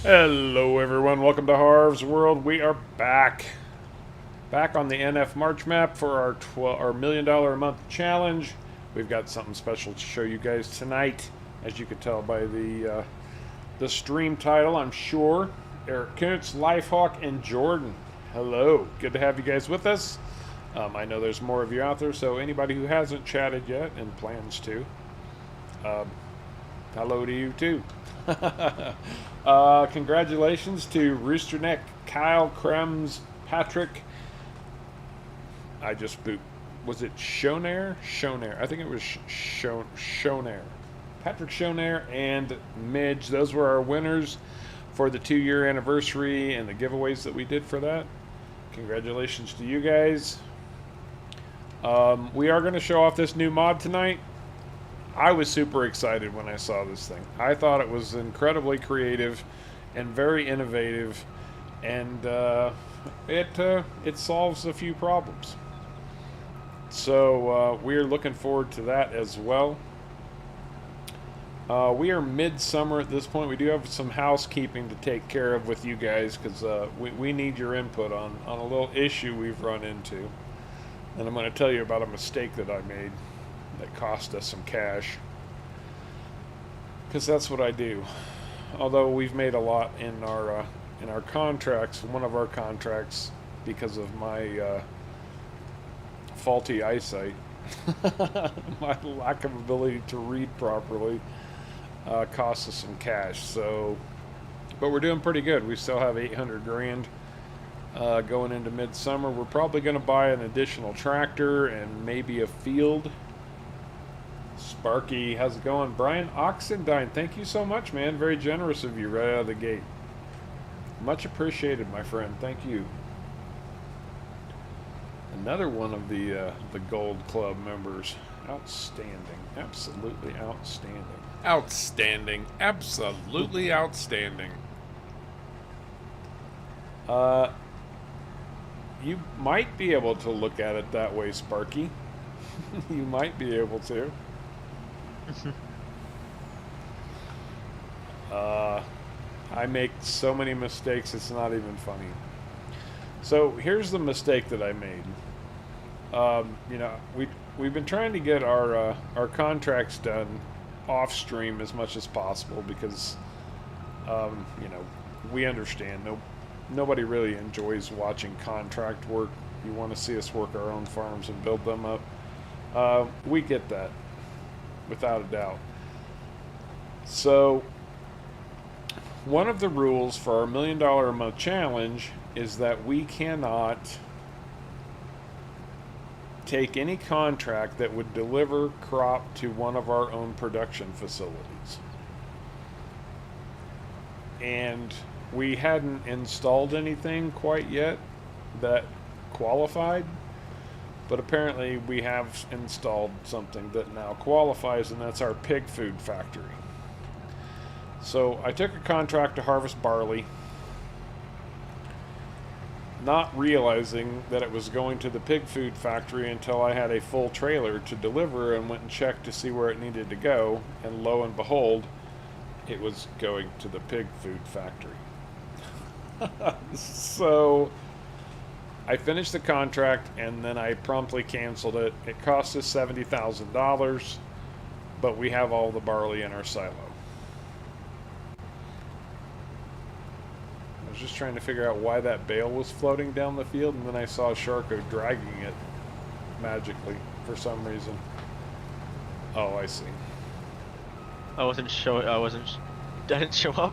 Hello everyone, welcome to Harv's World. We are back on the NF March map for our $1 million a month challenge. We've got something special to show you guys tonight, as you could tell by the stream title, I'm sure. Eric Kuntz, Lifehawk, and Jordan. Hello, good to have you guys with us. I know there's more of you out there, so anybody who hasn't chatted yet and plans to, hello to you too. Congratulations to Roosterneck, Kyle, Krems, Patrick. I just boot. Was it Shonair? Shonair. I think it was Shonair. Patrick Shonair and Midge. Those were our winners for the 2-year anniversary and the giveaways that we did for that. Congratulations to you guys. We are going to show off this new mod tonight. I was super excited when I saw this thing. I thought it was incredibly creative and very innovative, and it solves a few problems. So we're looking forward to that as well. We are midsummer at this point. We do have some housekeeping to take care of with you guys, because we need your input on a little issue we've run into. And I'm going to tell you about a mistake that I made that cost us some cash, because that's what I do. Although we've made a lot in our contracts, one of our contracts, because of my faulty eyesight, my lack of ability to read properly, cost us some cash. So, but we're doing pretty good. We still have 800 grand going into midsummer. We're probably going to buy an additional tractor and maybe a field. Sparky, how's it going? Brian Oxendine, thank you so much, man. Very generous of you right out of the gate. Much appreciated, my friend. Thank you. Another one of the Gold Club members. Outstanding. Absolutely outstanding. Outstanding. Absolutely outstanding. You might be able to look at it that way, Sparky. You might be able to. I make so many mistakes, it's not even funny. So here's the mistake that I made. You know, we've been trying to get our contracts done off stream as much as possible, because you know, we understand nobody really enjoys watching contract work. You want to see us work our own farms and build them up. We get that, without a doubt. So one of the rules for our $1 million a month challenge is that we cannot take any contract that would deliver crop to one of our own production facilities. And we hadn't installed anything quite yet that qualified, but apparently we have installed something that now qualifies, and that's our pig food factory. So I took a contract to harvest barley, not realizing that it was going to the pig food factory until I had a full trailer to deliver, and went and checked to see where it needed to go, and lo and behold, it was going to the pig food factory. So I finished the contract, and then I promptly canceled it. It cost us $70,000, but we have all the barley in our silo. I was just trying to figure out why that bale was floating down the field, and then I saw Sharko dragging it magically for some reason. Oh, I see. I didn't show up.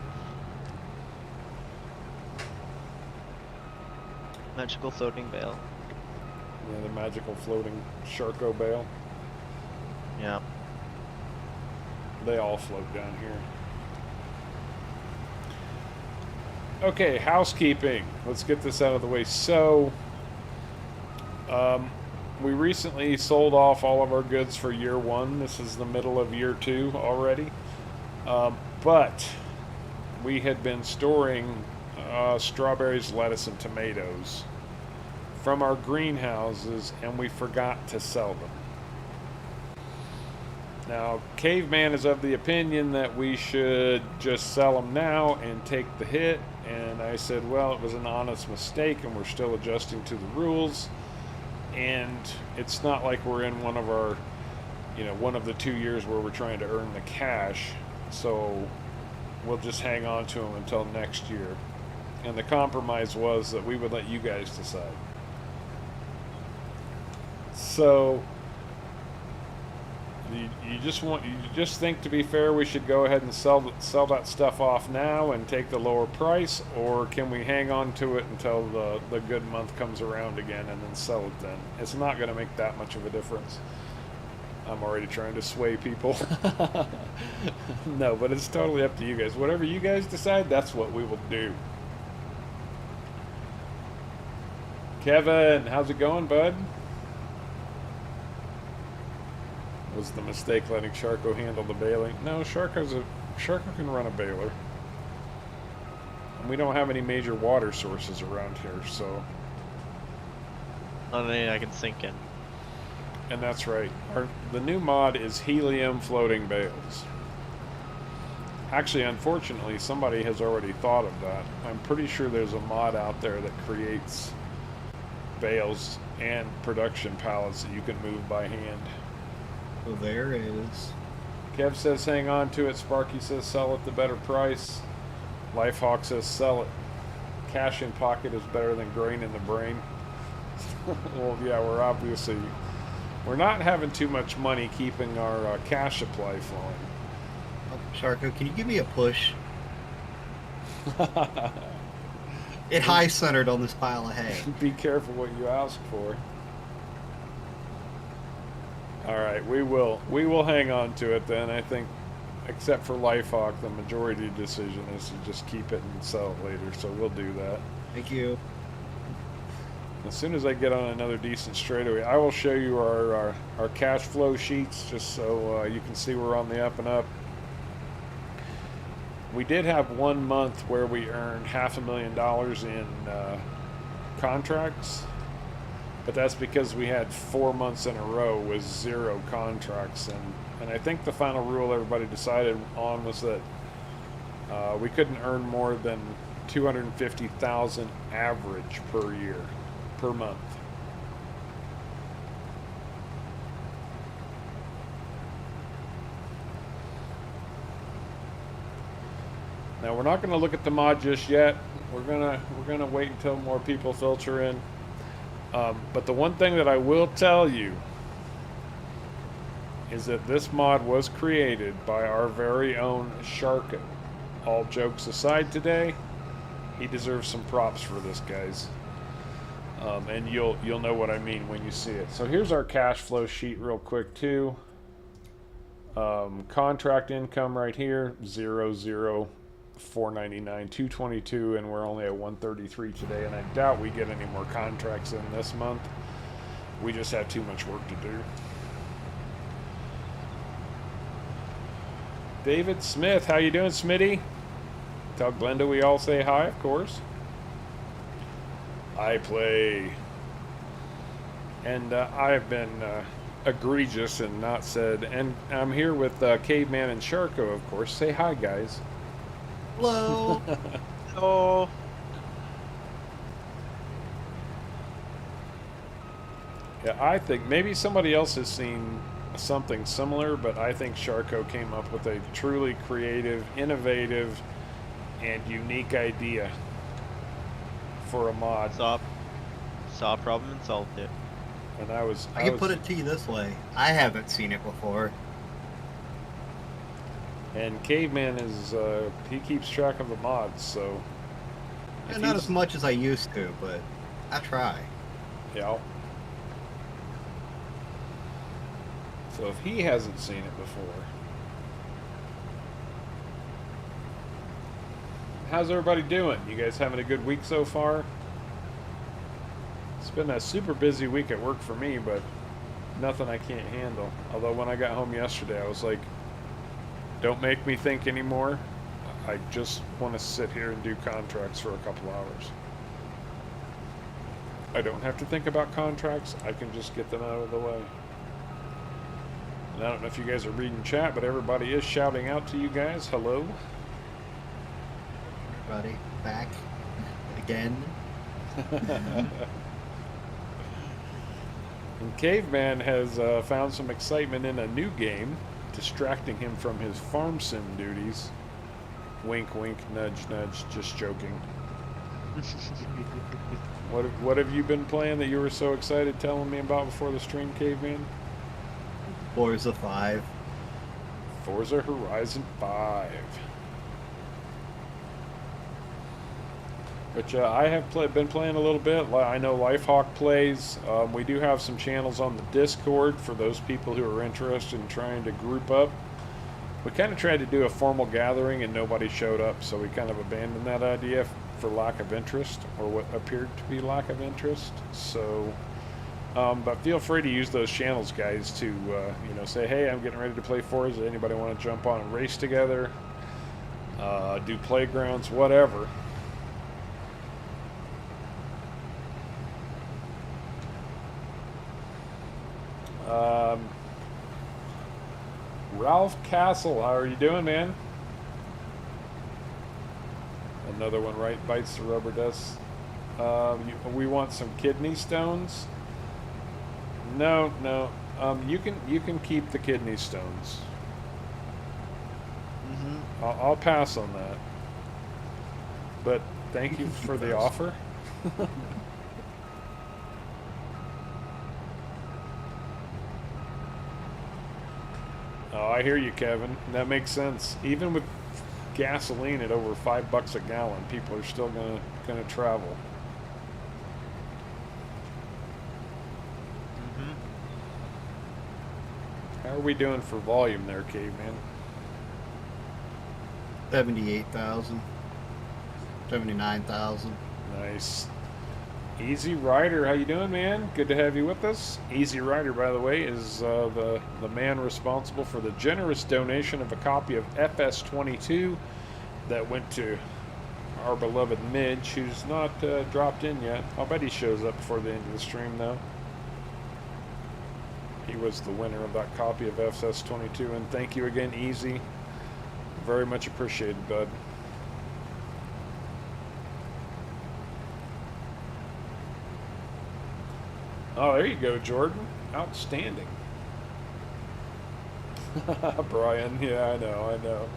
Magical floating bale. Yeah, the magical floating Sharko bale. Yeah. They all float down here. Okay, housekeeping. Let's get this out of the way. So, we recently sold off all of our goods for year 1. This is the middle of year 2 already. But we had been storing strawberries, lettuce, and tomatoes from our greenhouses, and we forgot to sell them. Now, Caveman is of the opinion that we should just sell them now and take the hit. And I said, well, it was an honest mistake and we're still adjusting to the rules. And it's not like we're in one of our, one of the 2 years where we're trying to earn the cash. So we'll just hang on to them until next year. And the compromise was that we would let you guys decide. So you just think, to be fair, we should go ahead and sell that stuff off now and take the lower price, or can we hang on to it until the good month comes around again and then sell it then? It's not going to make that much of a difference. I'm already trying to sway people. No, but it's totally up to you guys. Whatever you guys decide, that's what we will do. Kevin, how's it going, bud? Was the mistake letting Sharko handle the baling? No, Sharko can run a baler. And we don't have any major water sources around here, so. Not any I can sink in. And that's right. The new mod is helium floating bales. Actually, unfortunately, somebody has already thought of that. I'm pretty sure there's a mod out there that creates bales and production pallets that you can move by hand. So there is. Kev says hang on to it. Sparky says sell it the better price. Lifehawk says sell it. Cash in pocket is better than grain in the brain. Well, yeah, we're not having too much money keeping our cash supply flowing. Oh, Sharko, can you give me a push? It high centered on this pile of hay. Be careful what you ask for. All right, we will hang on to it then. I think, except for Lifehawk, the majority decision is to just keep it and sell it later. So we'll do that. Thank you. As soon as I get on another decent straightaway, I will show you our cash flow sheets, just so you can see we're on the up and up. We did have 1 month where we earned $500,000 in contracts, but that's because we had 4 months in a row with 0 contracts, and I think the final rule everybody decided on was that we couldn't earn more than $250,000 average per year, per month. Now we're not going to look at the mod just yet. We're gonna wait until more people filter in. But the one thing that I will tell you is that this mod was created by our very own Sharko. All jokes aside today, he deserves some props for this, guys. And you'll know what I mean when you see it. So here's our cash flow sheet real quick too. Contract income right here, 0, 0, 499, 222, and we're only at 133 today, and I doubt we get any more contracts in this month. We just have too much work to do. David Smith, how you doing, Smitty? Tell Glenda we all say hi, of course. I play. And I have been egregious and not said, and I'm here with Caveman and Sharko, of course. Say hi, guys. Hello. Oh. Yeah, I think maybe somebody else has seen something similar, but I think Sharko came up with a truly creative, innovative, and unique idea for a mod. Saw a problem and solved it. And I can put it to you this way. I haven't seen it before. And Caveman is, he keeps track of the mods, so. And not as much as I used to, but I try. Yeah. So if he hasn't seen it before. How's everybody doing? You guys having a good week so far? It's been a super busy week at work for me, but nothing I can't handle. Although when I got home yesterday, I was like, don't make me think anymore. I just want to sit here and do contracts for a couple hours. I don't have to think about contracts. I can just get them out of the way. And I don't know if you guys are reading chat, but everybody is shouting out to you guys. Hello. Everybody back again. And Caveman has found some excitement in a new game, distracting him from his farm sim duties. Wink, wink, nudge, nudge, just joking. What have you been playing that you were so excited telling me about before the stream, Caveman? Forza 5. Forza Horizon 5. Which I have been playing a little bit. I know Lifehawk plays. We do have some channels on the Discord for those people who are interested in trying to group up. We kind of tried to do a formal gathering and nobody showed up, so we kind of abandoned that idea for lack of interest, or what appeared to be lack of interest. So, but feel free to use those channels, guys, to you know, say, hey, I'm getting ready to play Forza. Anybody want to jump on and race together? Do playgrounds, whatever. Ralph Castle, how are you doing, man? Another one right bites the rubber dust. We want some kidney stones. No. You can keep the kidney stones. I'll pass on that. But thank you for the offer. Oh, I hear you, Kevin. That makes sense. Even with gasoline at over $5 a gallon, people are still gonna travel. How are we doing for volume there, Caveman? 78,000. 79,000. Nice. Easy Rider, how you doing, man? Good to have you with us. Easy Rider, by the way, is the man responsible for the generous donation of a copy of FS22 that went to our beloved Midge, who's not dropped in yet. I'll bet he shows up before the end of the stream, though. He was the winner of that copy of FS22, and thank you again, Easy. Very much appreciated, bud. Oh, there you go, Jordan. Outstanding. Brian, yeah, I know.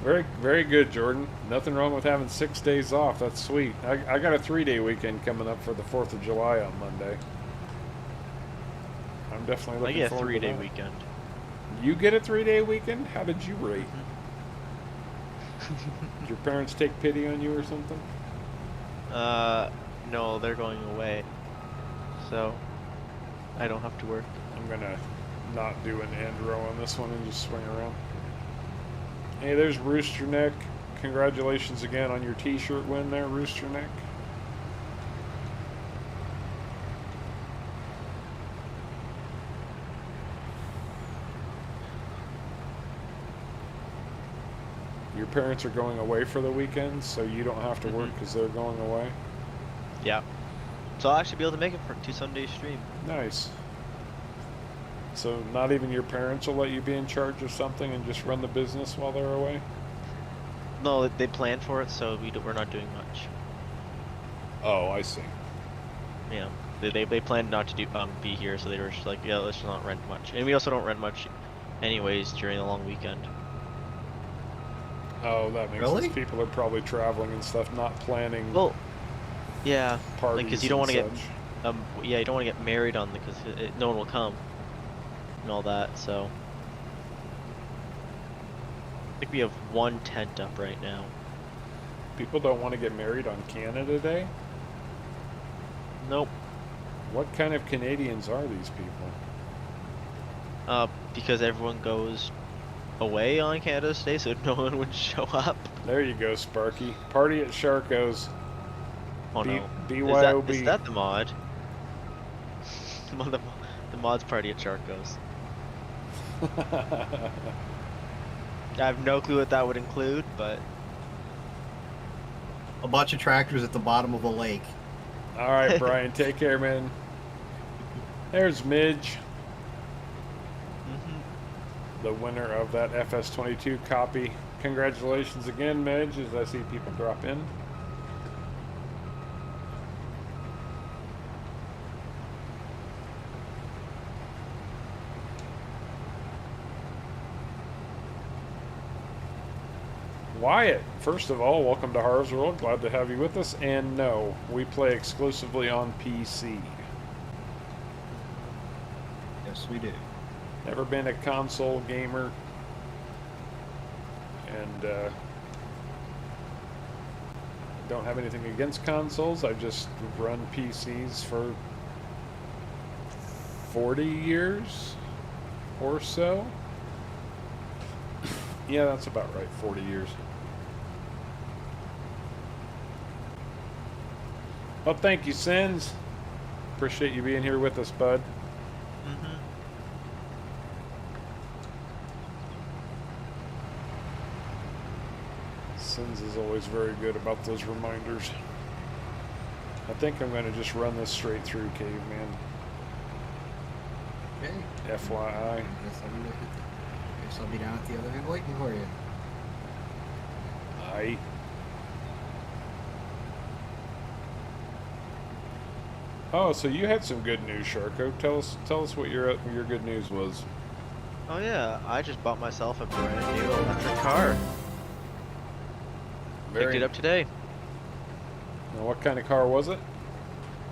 Very, very good, Jordan. Nothing wrong with having 6 days off. That's sweet. I got a 3-day weekend coming up for the 4th of July on Monday. I'm definitely looking I get a forward to 3-day that. weekend. You get a 3-day weekend? How did you rate? Did your parents take pity on you or something? No, they're going away. So, I don't have to work. I'm gonna not do an end row on this one and just swing around. Hey, there's Rooster Neck. Congratulations again on your t-shirt win there, Rooster Neck. Your parents are going away for the weekend, so you don't have to work because they're going away. Yeah. So I'll actually be able to make it for 2 Sunday stream. Nice. So not even your parents will let you be in charge of something and just run the business while they're away? No, they planned for it, so we're not doing much. Oh, I see. Yeah. They planned not to be here, so they were just like, yeah, let's not rent much. And we also don't rent much anyways during the long weekend. Oh, that makes Really? sense. People are probably traveling and stuff, not planning Well, yeah, parties because you don't want to get such. yeah, you don't want to get married on because no one will come and all that. So I think we have 1 tent up right now. People don't want to get married on Canada Day? Nope. What kind of Canadians are these people? Because everyone goes away on Canada's Day, so no one would show up. There you go, Sparky. Party at Sharko's. Oh no. BYOB. Is that the mod? the mod's party at Sharko's. I have no clue what that would include, but A bunch of tractors at the bottom of a lake. All right, Brian, take care, man. There's Midge. the winner of that FS22 copy. Congratulations again, Midge, as I see people drop in. Wyatt, first of all, welcome to Harv's World. Glad to have you with us. And no, we play exclusively on PC. Yes, we do. Never been a console gamer. And don't have anything against consoles. I've just run PCs for 40 years or so. Yeah, that's about right, 40 years. Well, thank you, Sins. Appreciate you being here with us, bud. Mm-hmm. Sins is always very good about those reminders. I think I'm going to just run this straight through, Caveman. Okay. FYI. Guess I'll be down at the other end waiting for you. Aye. Oh, so you had some good news, Sharko. Tell us what your good news was. Oh yeah, I just bought myself a brand new electric car. Picked it up today. Now, what kind of car was it?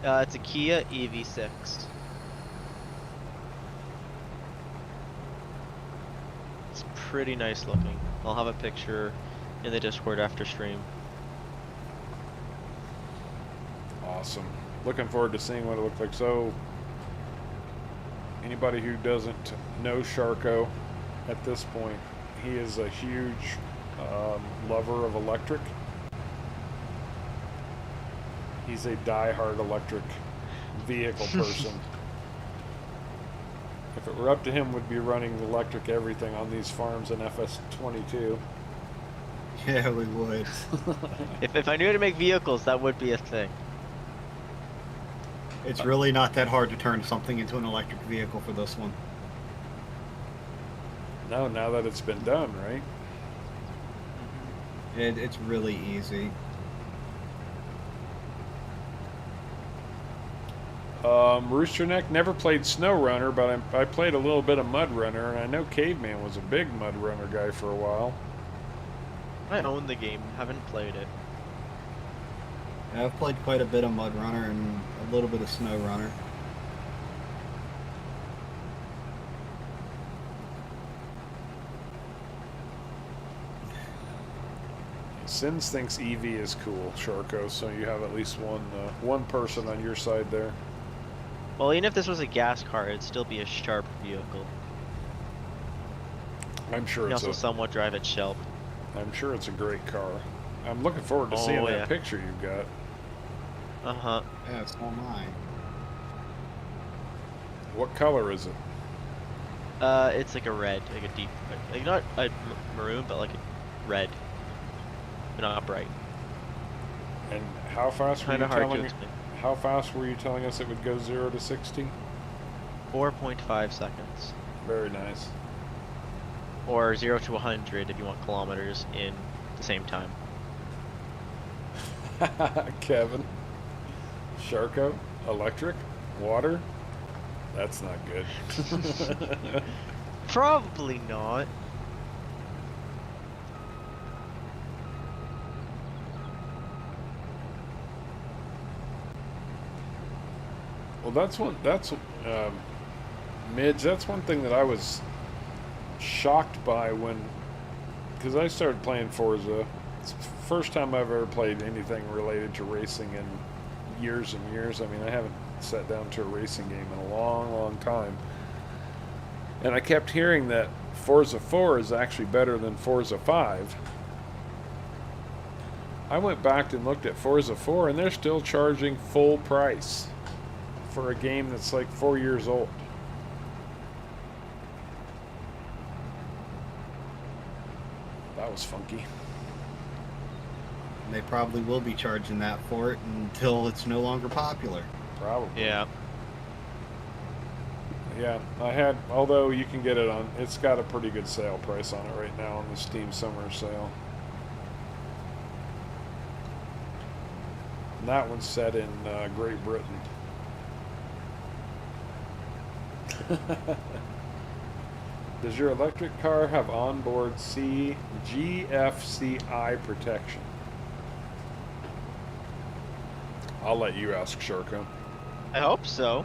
It's a Kia EV6. It's pretty nice looking. I'll have a picture in the Discord after stream. Awesome. Looking forward to seeing what it looks like. So, anybody who doesn't know Sharko at this point, he is a huge lover of electric. He's a die-hard electric vehicle person. If it were up to him, would be running electric everything on these farms in FS22. Yeah, we would. If I knew how to make vehicles, that would be a thing. It's really not that hard to turn something into an electric vehicle for this one. No, now that it's been done, right? It's really easy. Roosterneck never played Snow Runner, but I played a little bit of Mud Runner, and I know Caveman was a big Mud Runner guy for a while. I own the game, haven't played it. Yeah, I've played quite a bit of Mud Runner and a little bit of Snow Runner. Sins thinks EV is cool, Sharko, so you have at least one person on your side there. Well, even if this was a gas car, it'd still be a sharp vehicle. I'm sure You can it's also somewhat drive it shelf. I'm sure it's a great car. I'm looking forward to seeing that picture you've got. Uh-huh. Yeah, so am I. What color is it? It's like a red, like a deep, like not a maroon, but like a red. But not bright. And how fast were you Kind of hard to telling? explain. How fast were you telling us it would go 0 to 60? 4.5 seconds. Very nice. Or 0 to 100 if you want kilometers in the same time. Kevin. Sharko, electric, water. That's not good. Probably not. Well, Midge, that's one thing that I was shocked by because I started playing Forza. It's the first time I've ever played anything related to racing in years and years. I mean, I haven't sat down to a racing game in a long, long time. And I kept hearing that Forza 4 is actually better than Forza 5. I went back and looked at Forza 4, and they're still charging full price for a game that's like 4 years old. That was funky. They probably will be charging that for it until it's no longer popular. Probably. Yeah. Yeah, I had, although you can get it on, it's got a pretty good sale price on it right now on the Steam Summer Sale. And that one's set in Great Britain. Does your electric car have onboard GFCI protection? I'll let you ask, Sharko. I hope so.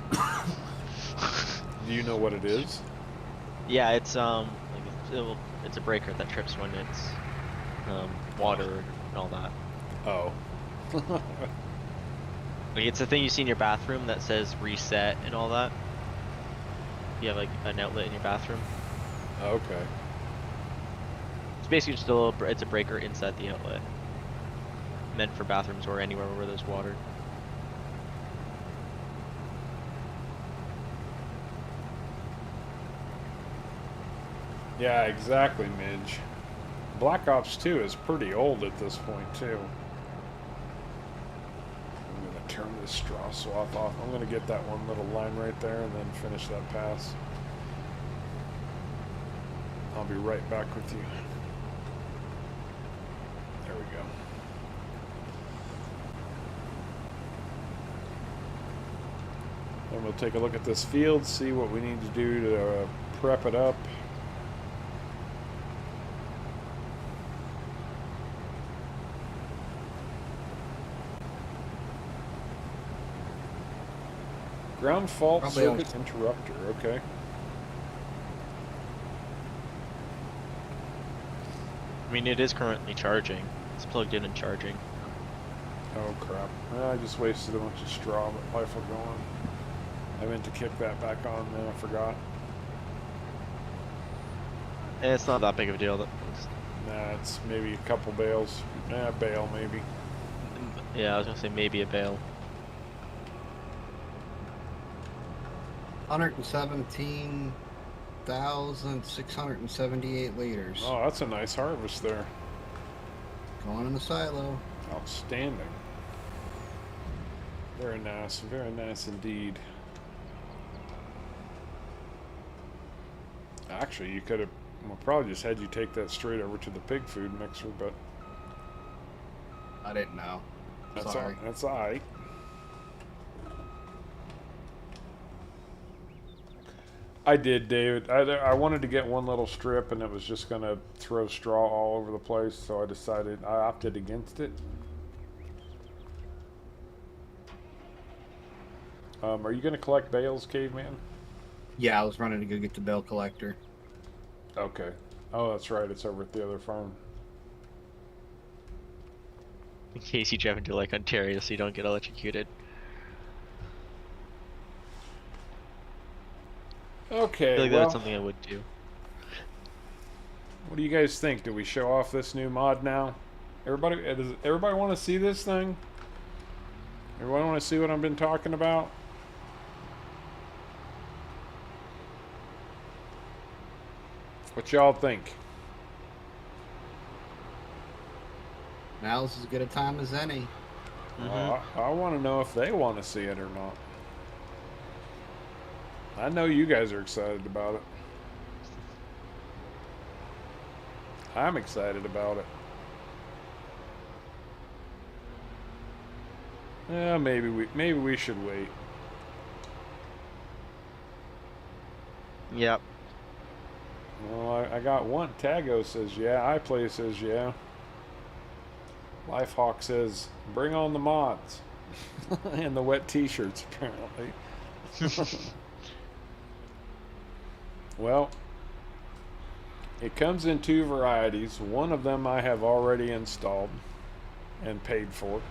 Do you know what it is? Yeah, it's it's a breaker that trips when it's water and all that. Oh. Like it's the thing you see in your bathroom that says reset and all that. You have like an outlet in your bathroom. Okay. It's basically just a little. It's a breaker inside the outlet, meant for bathrooms or anywhere where there's water. Yeah, exactly, Midge. Black Ops 2 is pretty old at this point, too. I'm going to turn this straw swath off. I'm going to get that one little line right there and then finish that pass. I'll be right back with you. There we go. And we'll take a look at this field, see what we need to do to prep it up. Ground fault Probably circuit interrupter, okay. I mean, it is currently charging. It's plugged in and charging. Oh crap. I just wasted a bunch of straw, but life will go on. I meant to kick that back on, then I forgot. And it's not that big of a deal. Nah, it's maybe a couple bales. A bale maybe. Yeah, I was gonna say maybe a bale. 117,678 liters. Oh, that's a nice harvest there. Going in the silo. Outstanding. Very nice indeed. Actually, you could have, well, probably just had you take that straight over to the pig food mixer, but I didn't know. that's Sorry. that's all right. I did, David. I wanted to get one little strip, and it was just going to throw straw all over the place, so I opted against it. Are you going to collect bales, Caveman? Yeah, I was running to go get the bale collector. Okay. Oh, that's right. It's over at the other farm. In case you drive into like Ontario so you don't get electrocuted. Okay, I feel like well, that's something I would do. what do you guys think? Do we show off this new mod now? Does everybody want to see this thing? Everybody want to see what I've been talking about? What y'all think? Now's as good a time as any. I want to know if they want to see it or not. I know you guys are excited about it. I'm excited about it. Yeah, maybe we should wait. Yep. Well, I got one. Tago says yeah. iPlay says yeah. Lifehawk says bring on the mods. And the wet t-shirts, apparently. Well, it comes in two varieties. One of them I have already installed and paid for.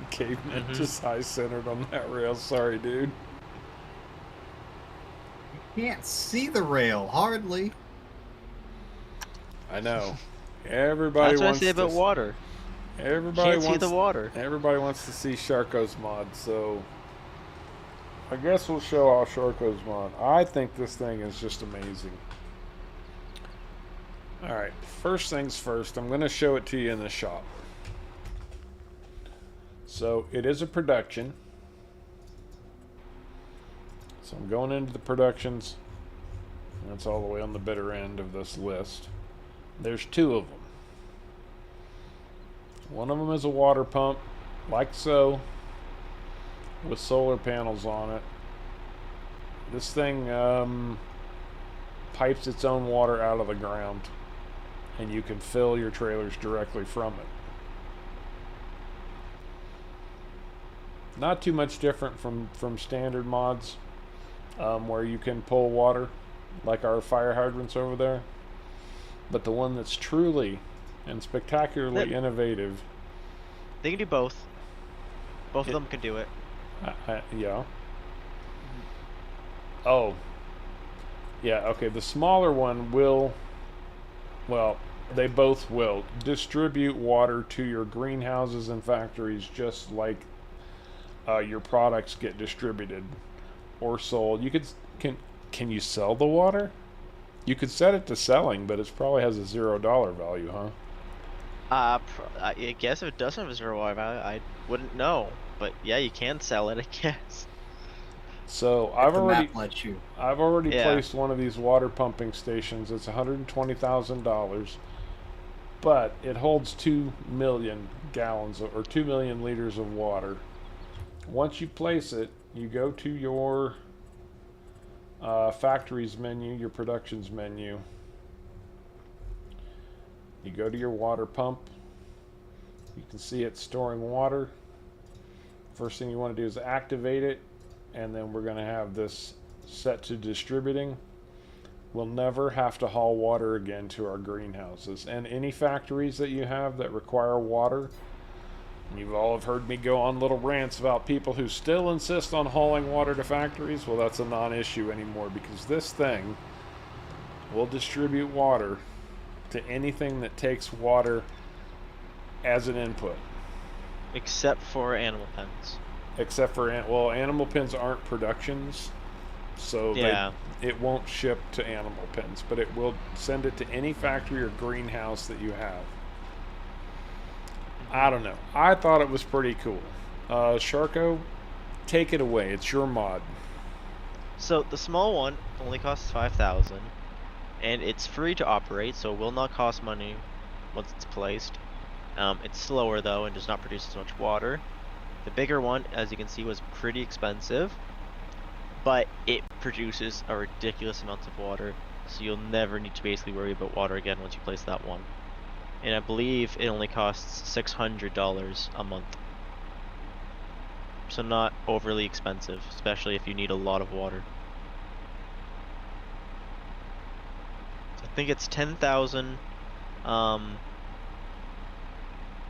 Caveman just high-centered on that rail. Sorry, dude. Can't see the rail, hardly. I know. Everybody That's what I wants say about to, water. Everybody Can't wants see the water. Everybody wants to see Sharko's mod, so I guess we'll show off Sharko's mod. I think this thing is just amazing. Alright, first things first, I'm going to show it to you in the shop. So, it is a production. So I'm going into the productions. That's all the way on the bitter end of this list. There's 2 of them. One of them is a water pump, like so, with solar panels on it. This thing pipes its own water out of the ground, and you can fill your trailers directly from it. Not too much different from standard mods, where you can pull water, like our fire hydrants over there. But the one that's truly and spectacularly innovative. They can do both. Both of them can do it. Yeah. Oh. Yeah, okay. The smaller one will, well, they both will distribute water to your greenhouses and factories just like your products get distributed or sold. Can you sell the water? You could set it to selling, but it probably has a $0 value, huh? I guess if it doesn't have a 0 water value, I wouldn't know. But yeah, you can sell it, I guess. So I've already Yeah. placed one of these water pumping stations. It's $120,000, but it holds 2 million gallons or 2 million liters of water. Once you place it, you go to your factories menu, your productions menu. You go to your water pump. You can see it storing water. First thing you want to do is activate it, and then we're going to have this set to distributing. We'll never have to haul water again to our greenhouses. And any factories that you have that require water, you've all have heard me go on little rants about people who still insist on hauling water to factories. Well, that's a non-issue anymore, because this thing will distribute water to anything that takes water as an input. Except for animal pens. Except for, well, animal pens aren't productions, so Yeah. it won't ship to animal pens, but it will send it to any factory or greenhouse that you have. I don't know. I thought it was pretty cool. Sharko, take it away. It's your mod. So the small one only costs 5,000, and it's free to operate, so it will not cost money once it's placed. It's slower though and does not produce as much water. The bigger one, as you can see, was pretty expensive, but it produces a ridiculous amount of water, so you'll never need to basically worry about water again once you place that one. And I believe it only costs $600 a month. So not overly expensive, especially if you need a lot of water. I think it's 10,000,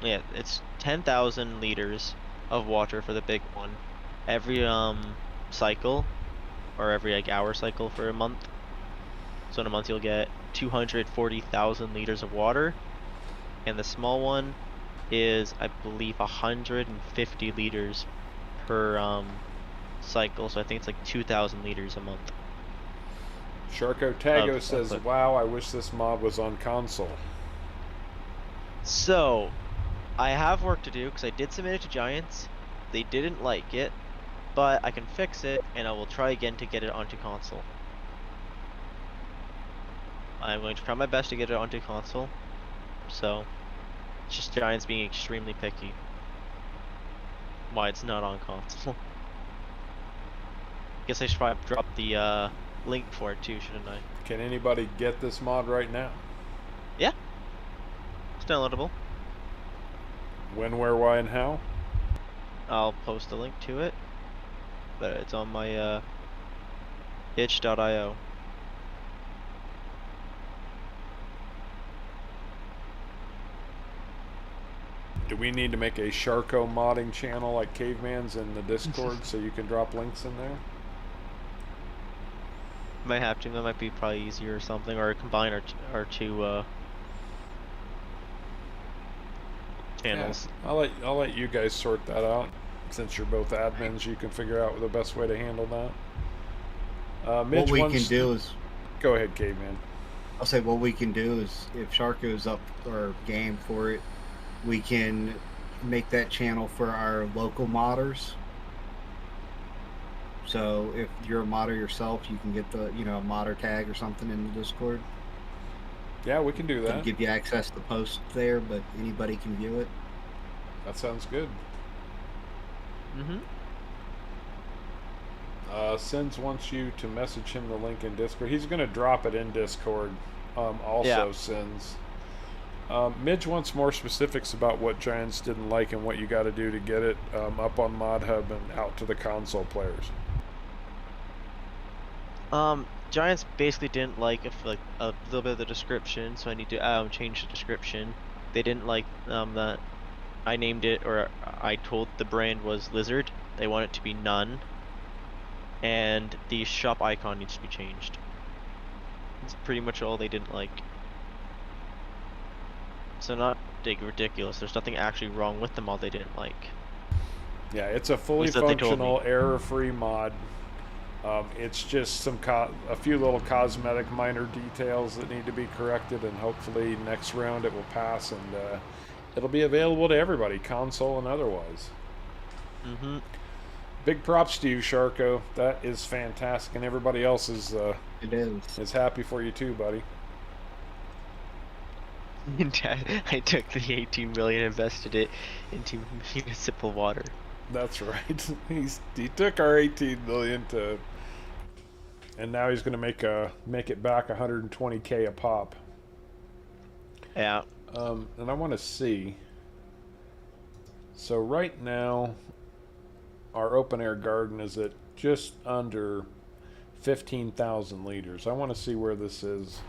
yeah, it's 10,000 liters of water for the big one every cycle, or every like hour cycle for a month. So in a month you'll get 240,000 liters of water, and the small one is, I believe, 150 liters per cycle, so I think it's like 2,000 liters a month. Sharko Tago Of says, liquid. wow, I wish this mod was on console. So I have work to do because I did submit it to Giants. They didn't like it, but I can fix it, and I will try again to get it onto console. I'm going to try my best to get it onto console. So it's just Giants being extremely picky why it's not on console. Guess I should probably drop the link for it too, shouldn't I? Can anybody get this mod right now? Yeah, it's downloadable. When, where, why, and how? I'll post a link to it, but it's on my itch.io. Do we need to make a Sharko modding channel like Caveman's in the Discord so you can drop links in there? Might have to. That might be probably easier or something, or combine our two channels. Yeah, I'll let you guys sort that out. Since you're both admins, you can figure out the best way to handle that. Mitch What we wants can do is, go ahead, Caveman. I'll say what we can do is, if Sharko's up or game for it, we can make that channel for our local modders. So if you're a modder yourself, you can get the a modder tag or something in the Discord. Yeah, we can do It'll that. give you access to post there, but anybody can view it. That sounds good. Mm-hmm. Sins wants you to message him the link in Discord. He's going to drop it in Discord. Also, Yeah. Sins. Midge wants more specifics about what Giants didn't like and what you got to do to get it up on Mod Hub and out to the console players. Giants basically didn't like like a little bit of the description, so I need to change the description. They didn't like that I named it, or I told the brand was Lizard. They want it to be None, and the shop icon needs to be changed. That's pretty much all they didn't like. So not ridiculous. There's nothing actually wrong with the mod they didn't like. Yeah, it's a fully At least that they told functional, me. error-free mod. It's just a few little cosmetic minor details that need to be corrected, and hopefully next round it will pass, and it'll be available to everybody, console and otherwise. Mm-hmm. Big props to you, Sharko. That is fantastic, and everybody else is It is. happy for you too, buddy. I took the 18 million, invested it into municipal water. That's right. He took our 18 million to, and now he's going to make it back 120K a pop. Yeah. And I want to see. So right now, our open air garden is at just under 15,000 liters. I want to see where this is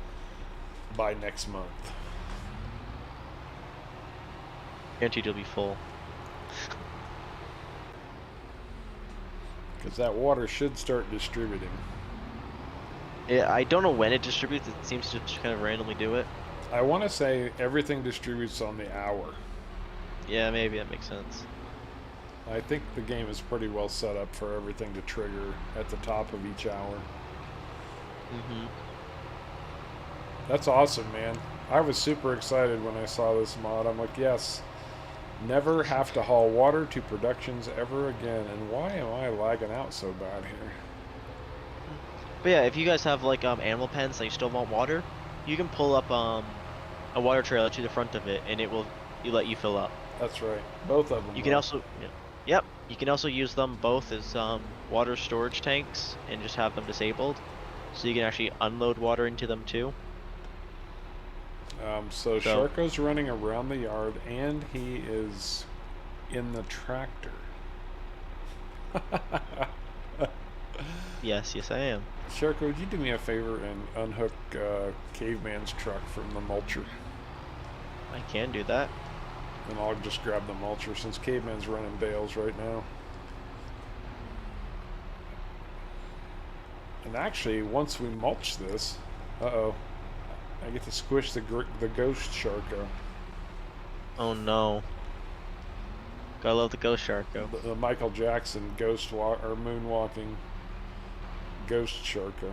by next month. Guaranteed it'll be full. Because that water should start distributing. Yeah, I don't know when it distributes. It seems to just kind of randomly do it. I want to say everything distributes on the hour. Yeah, maybe that makes sense. I think the game is pretty well set up for everything to trigger at the top of each hour. Mm-hmm. That's awesome, man. I was super excited when I saw this mod. I'm like, yes, never have to haul water to productions ever again. And why am I lagging out so bad here? But yeah, if you guys have like animal pens that you still want water, you can pull up a water trailer to the front of it, and it will let you fill up. That's right. Both of them. You can also, yep, you can also use them both as water storage tanks and just have them disabled, so you can actually unload water into them too. So Sharko's running around the yard, and he is in the tractor. Yes, I am. Sharko, would you do me a favor and unhook Caveman's truck from the mulcher? I can do that. And I'll just grab the mulcher since Caveman's running bales right now. And actually, once we mulch this, I get to squish the ghost Sharko. Oh no. Gotta love the ghost Sharko. The Michael Jackson moonwalking ghost Sharko.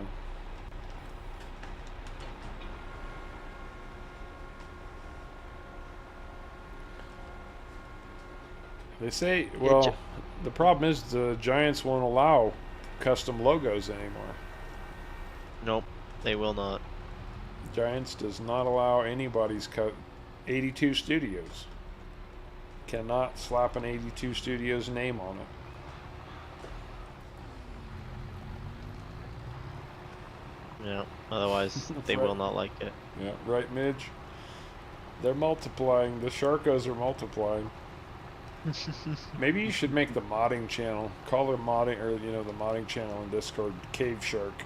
They say, well, the problem is the Giants won't allow custom logos anymore. Nope, they will not. Giants does not allow anybody's 82 Studios. Cannot slap an 82 Studios name on it. Yeah, otherwise they will not like it. Yeah, right, Midge? They're multiplying. The Sharkos are multiplying. Maybe you should make the modding channel. Call it modding, or the modding channel in Discord, Cave Shark.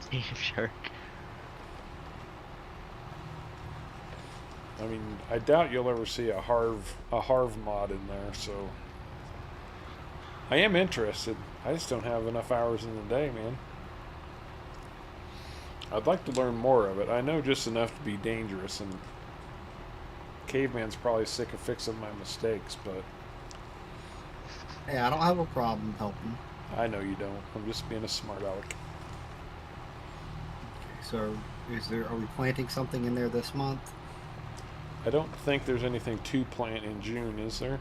Cave Shark. I mean, I doubt you'll ever see a Harv mod in there, so I am interested. I just don't have enough hours in the day, man. I'd like to learn more of it. I know just enough to be dangerous, and Caveman's probably sick of fixing my mistakes, but Hey, I don't have a problem helping. I know you don't. I'm just being a smart aleck. So, are we planting something in there this month? I don't think there's anything to plant in June, is there?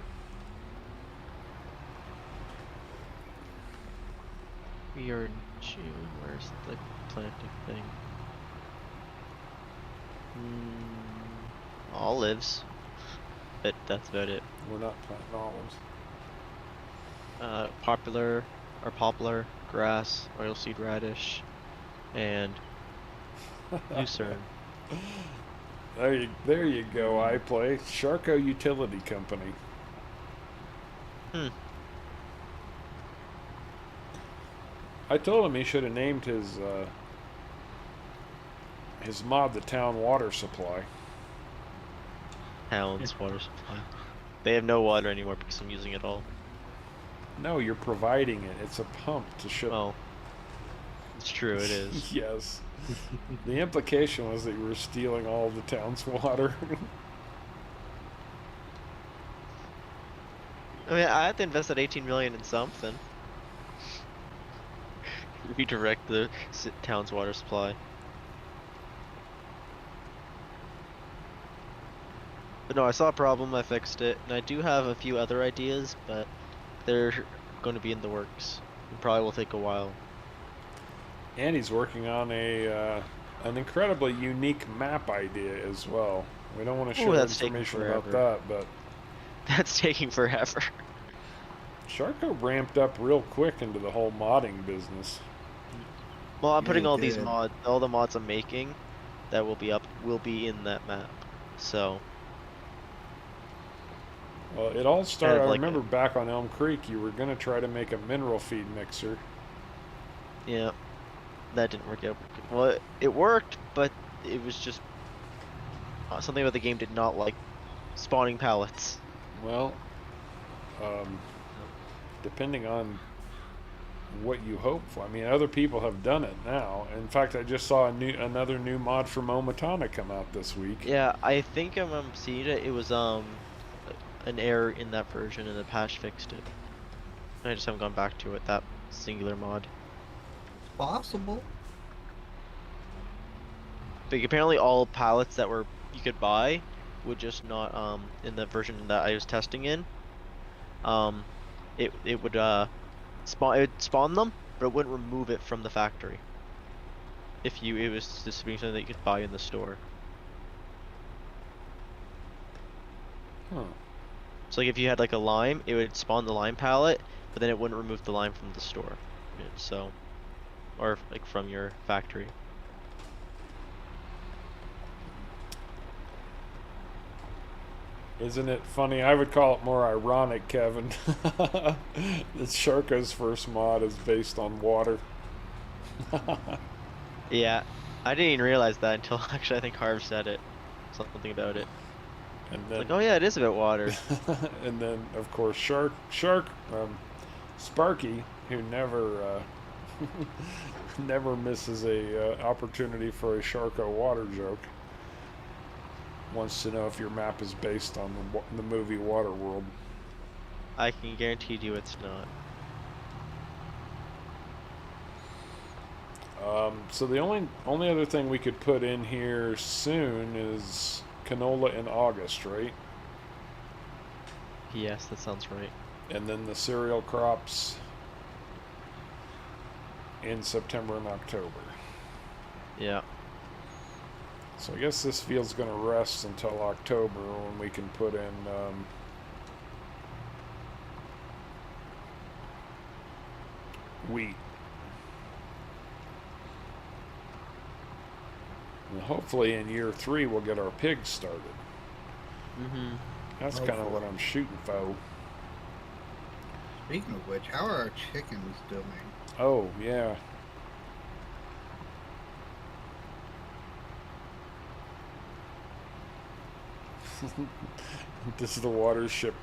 We are in June. Where's the planting thing? Olives. But that's about it. We're not planting olives. Poplar, grass, oilseed radish, and lucerne. There you go. I play Sharko Utility Company. I told him he should have named his mod the town water supply. Town's water supply. They have no water anymore because I'm using it all. No, you're providing it. It's a pump to ship. Oh, it's true. It is. Yes. The implication was that you were stealing all of the town's water. I mean, I had to invest that 18 million in something. Redirect the town's water supply. But no, I saw a problem, I fixed it, and I do have a few other ideas, but they're going to be in the works. It probably will take a while. And he's working on an incredibly unique map idea as well. We don't want to share information about that, but that's taking forever. Sharko ramped up real quick into the whole modding business. Well, I'm putting all these mods, all the mods I'm making that will be up, will be in that map. So. Well, it all started. I remember back on Elm Creek, you were gonna try to make a mineral feed mixer. Yeah, that didn't work out. Well, it worked, but it was just something about the game did not like spawning pallets. Well, depending on what you hope for. I mean, other people have done it now. In fact, I just saw another new mod for Momatana come out this week. Yeah, I think I'm seeing it. It was an error in that version, and the patch fixed it. I just haven't gone back to it. That singular mod. Possible. But apparently, all pallets that you could buy would just not in the version that I was testing in. It would spawn them, but it wouldn't remove it from the factory. If it was just being something that you could buy in the store. Huh. So like if you had like a lime, it would spawn the lime pallet, but then it wouldn't remove the lime from the store. So, or like from your factory. Isn't it funny? I would call it more ironic, Kevin. That Sharko's first mod is based on water. Yeah, I didn't even realize that until actually I think Harv said it. Something about it. And then, like, oh yeah, it is about water. And then, of course, Sparky, who never never misses a opportunity for a Sharko water joke, wants to know if your map is based on the movie Waterworld. I can guarantee you it's not. So the only other thing we could put in here soon is canola in August, right? Yes, that sounds right. And then the cereal crops in September and October. Yeah. So I guess this field's going to rest until October when we can put in wheat. And hopefully in year 3 we'll get our pigs started. Mm-hmm. That's kind of what I'm shooting for. Speaking of which, how are our chickens doing? Oh, yeah. Does the water ship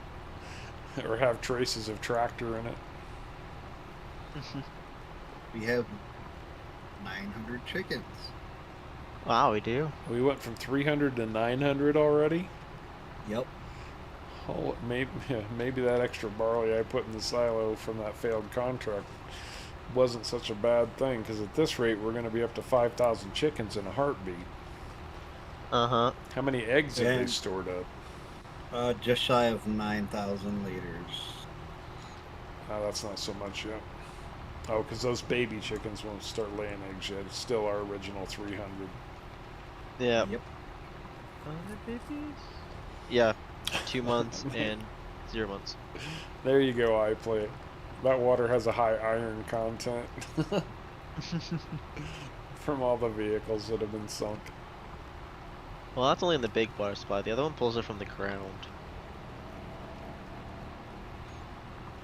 or have traces of tractor in it? We have 900 chickens. Wow, we do. We went from 300 to 900 already? Yep. Oh, maybe that extra barley I put in the silo from that failed contract wasn't such a bad thing, because at this rate we're going to be up to 5,000 chickens in a heartbeat. Uh-huh. How many eggs have they stored up? Just shy of 9,000 liters. Oh, that's not so much yet. Oh, because those baby chickens won't start laying eggs yet. It's still our original 300. Yeah. Yep. Babies? Yeah. 2 months and 0 months. There you go, iPlay. That water has a high iron content from all the vehicles that have been sunk. Well, that's only in the big water supply. The other one pulls it from the ground.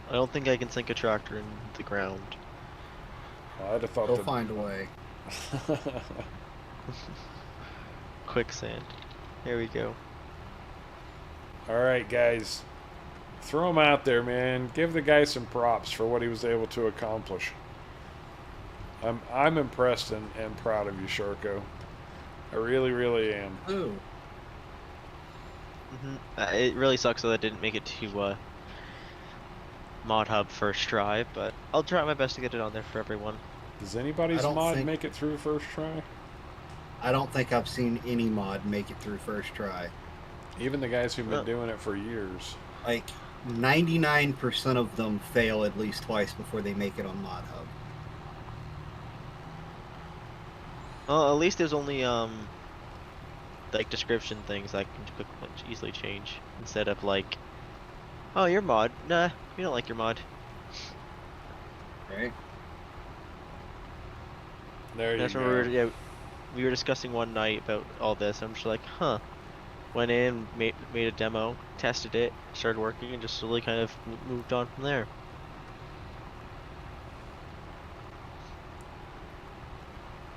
I don't think I can sink a tractor in the ground. I'd have thought They'll that. find a way. Quicksand. Here we go. All right, guys. Throw him out there, man. Give the guy some props for what he was able to accomplish. I'm impressed and proud of you, Sharko. I really, really am. Oh, It really sucks that I didn't make it to Mod Hub first try, but I'll try my best to get it on there for everyone. Does anybody's I don't mod think- make it through first try? I don't think I've seen any mod make it through first try. Even the guys who've been Well- doing it for years. Like 99% of them fail at least twice before they make it on Mod Hub. Well, at least there's only like description things I can easily change instead of like, oh, your mod, nah, we don't like your mod. Right? There you That's go. when we were discussing one night about all this. I'm just like, huh. Went in, made a demo, tested it, started working, and just slowly kind of moved on from there.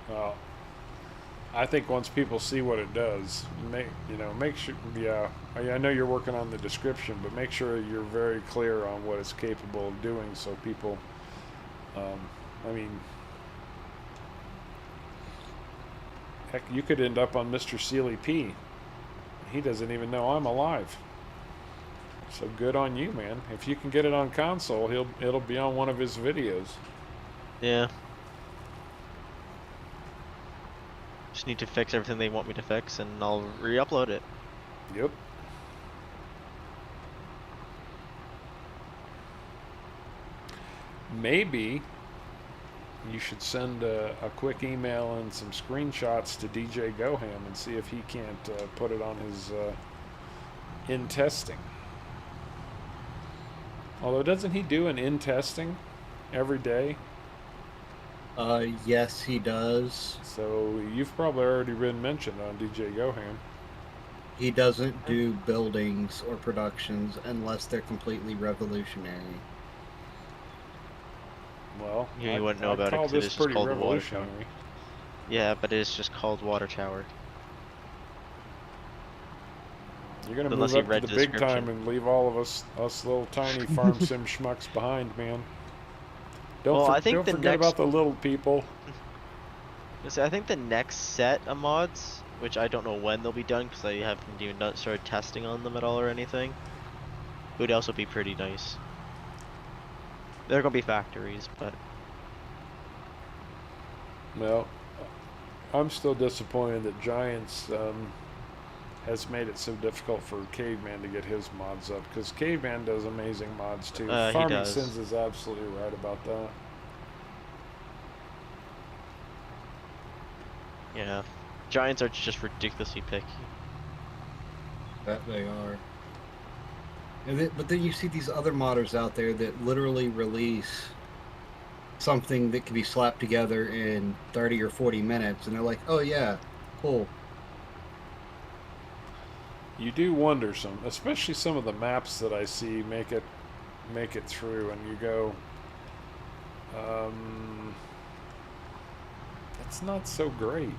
Well, I think once people see what it does, make sure. Yeah, I know you're working on the description, but make sure you're very clear on what it's capable of doing, so people. I mean, heck, you could end up on Mr. Sealy P. He doesn't even know I'm alive. So good on you, man. If you can get it on console, it'll be on one of his videos. Yeah. Just need to fix everything they want me to fix, and I'll re-upload it. Yep. Maybe you should send a quick email and some screenshots to DJ Goham and see if he can't put it on his in testing. Although, doesn't he do an in testing every day? Yes, he does. So you've probably already been mentioned on DJ Goham. He doesn't do buildings or productions unless they're completely revolutionary. Well, You wouldn't know I'd about it call 'cause it this is just pretty called the water tower. revolutionary. Yeah, but it's just called Water Tower. You're gonna Unless move you up read to the the big time description. and leave all of us little tiny farm sim schmucks behind, man. Don't, Well, I think don't the forget next- about the little people. So I think the next set of mods, which I don't know when they'll be done because I haven't even started testing on them at all or anything, would also be pretty nice. They're gonna be factories, but Well, I'm still disappointed that Giants has made it so difficult for Caveman to get his mods up, because Caveman does amazing mods too. He Farming does. Sins is absolutely right about that. yeah, Giants are just ridiculously picky. That they are. But then you see these other modders out there that literally release something that can be slapped together in 30 or 40 minutes, and they're like, oh yeah, cool. You do wonder especially some of the maps that I see make it through, and you go, that's not so great.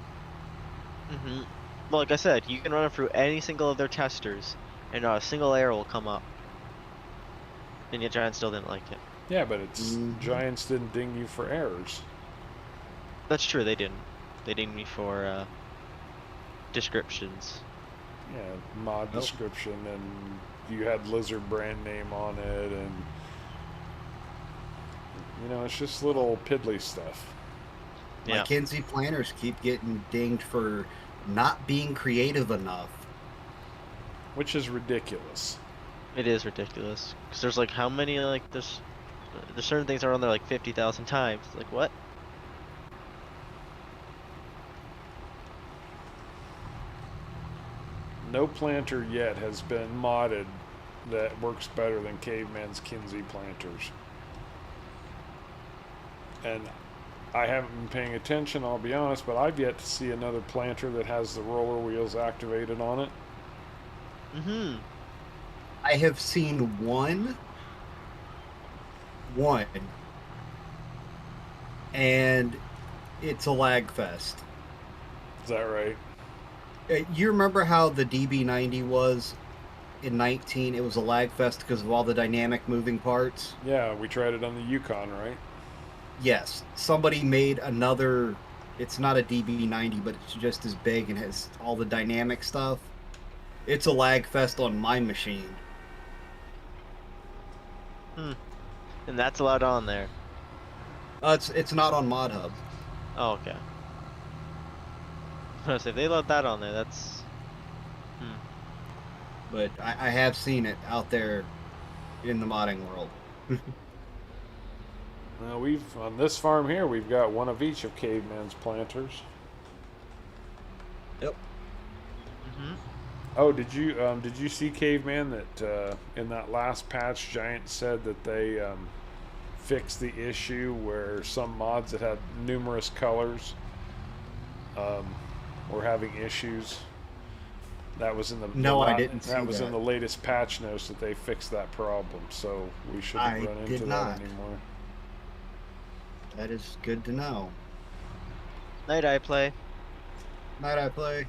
Well, like I said, you can run it through any single of their testers, and not a single error will come up. And yet Giants still didn't like it. Yeah, but it's Mhm. Giants didn't ding you for errors. That's true, they didn't. They dinged me for descriptions. Yeah, mod Nope. description, and you had Lizard brand name on it, and it's just little piddly stuff. Yeah. My Kinsey planners keep getting dinged for not being creative enough. Which is ridiculous. It is ridiculous. Because there's like how many, like, there's There's certain things that are on there like 50,000 times. Like what? No planter yet has been modded that works better than Caveman's Kinsey planters. And I haven't been paying attention, I'll be honest, but I've yet to see another planter that has the roller wheels activated on it. Mm-hmm. I have seen one, and it's a lag fest. Is that right? You remember how the DB90 was in 19? It was a lag fest because of all the dynamic moving parts. Yeah, we tried it on the Yukon, right? Yes, somebody made another. It's not a DB90, but it's just as big and has all the dynamic stuff. It's a lag fest on my machine. Hmm. And that's allowed on there. It's not on Mod Hub. Oh, okay. So if they let that on there, that's. But I have seen it out there in the modding world. Now we've on this farm here we've got one of each of Caveman's planters. Yep. Mm-hmm. Oh, did you see Caveman that in that last patch Giant said that they fixed the issue where some mods that had numerous colors were having issues? That was in the I didn't see that was that. in the latest patch notes that they fixed that problem, so we shouldn't I run did into not. that anymore. That is good to know. Night I play. Night I play.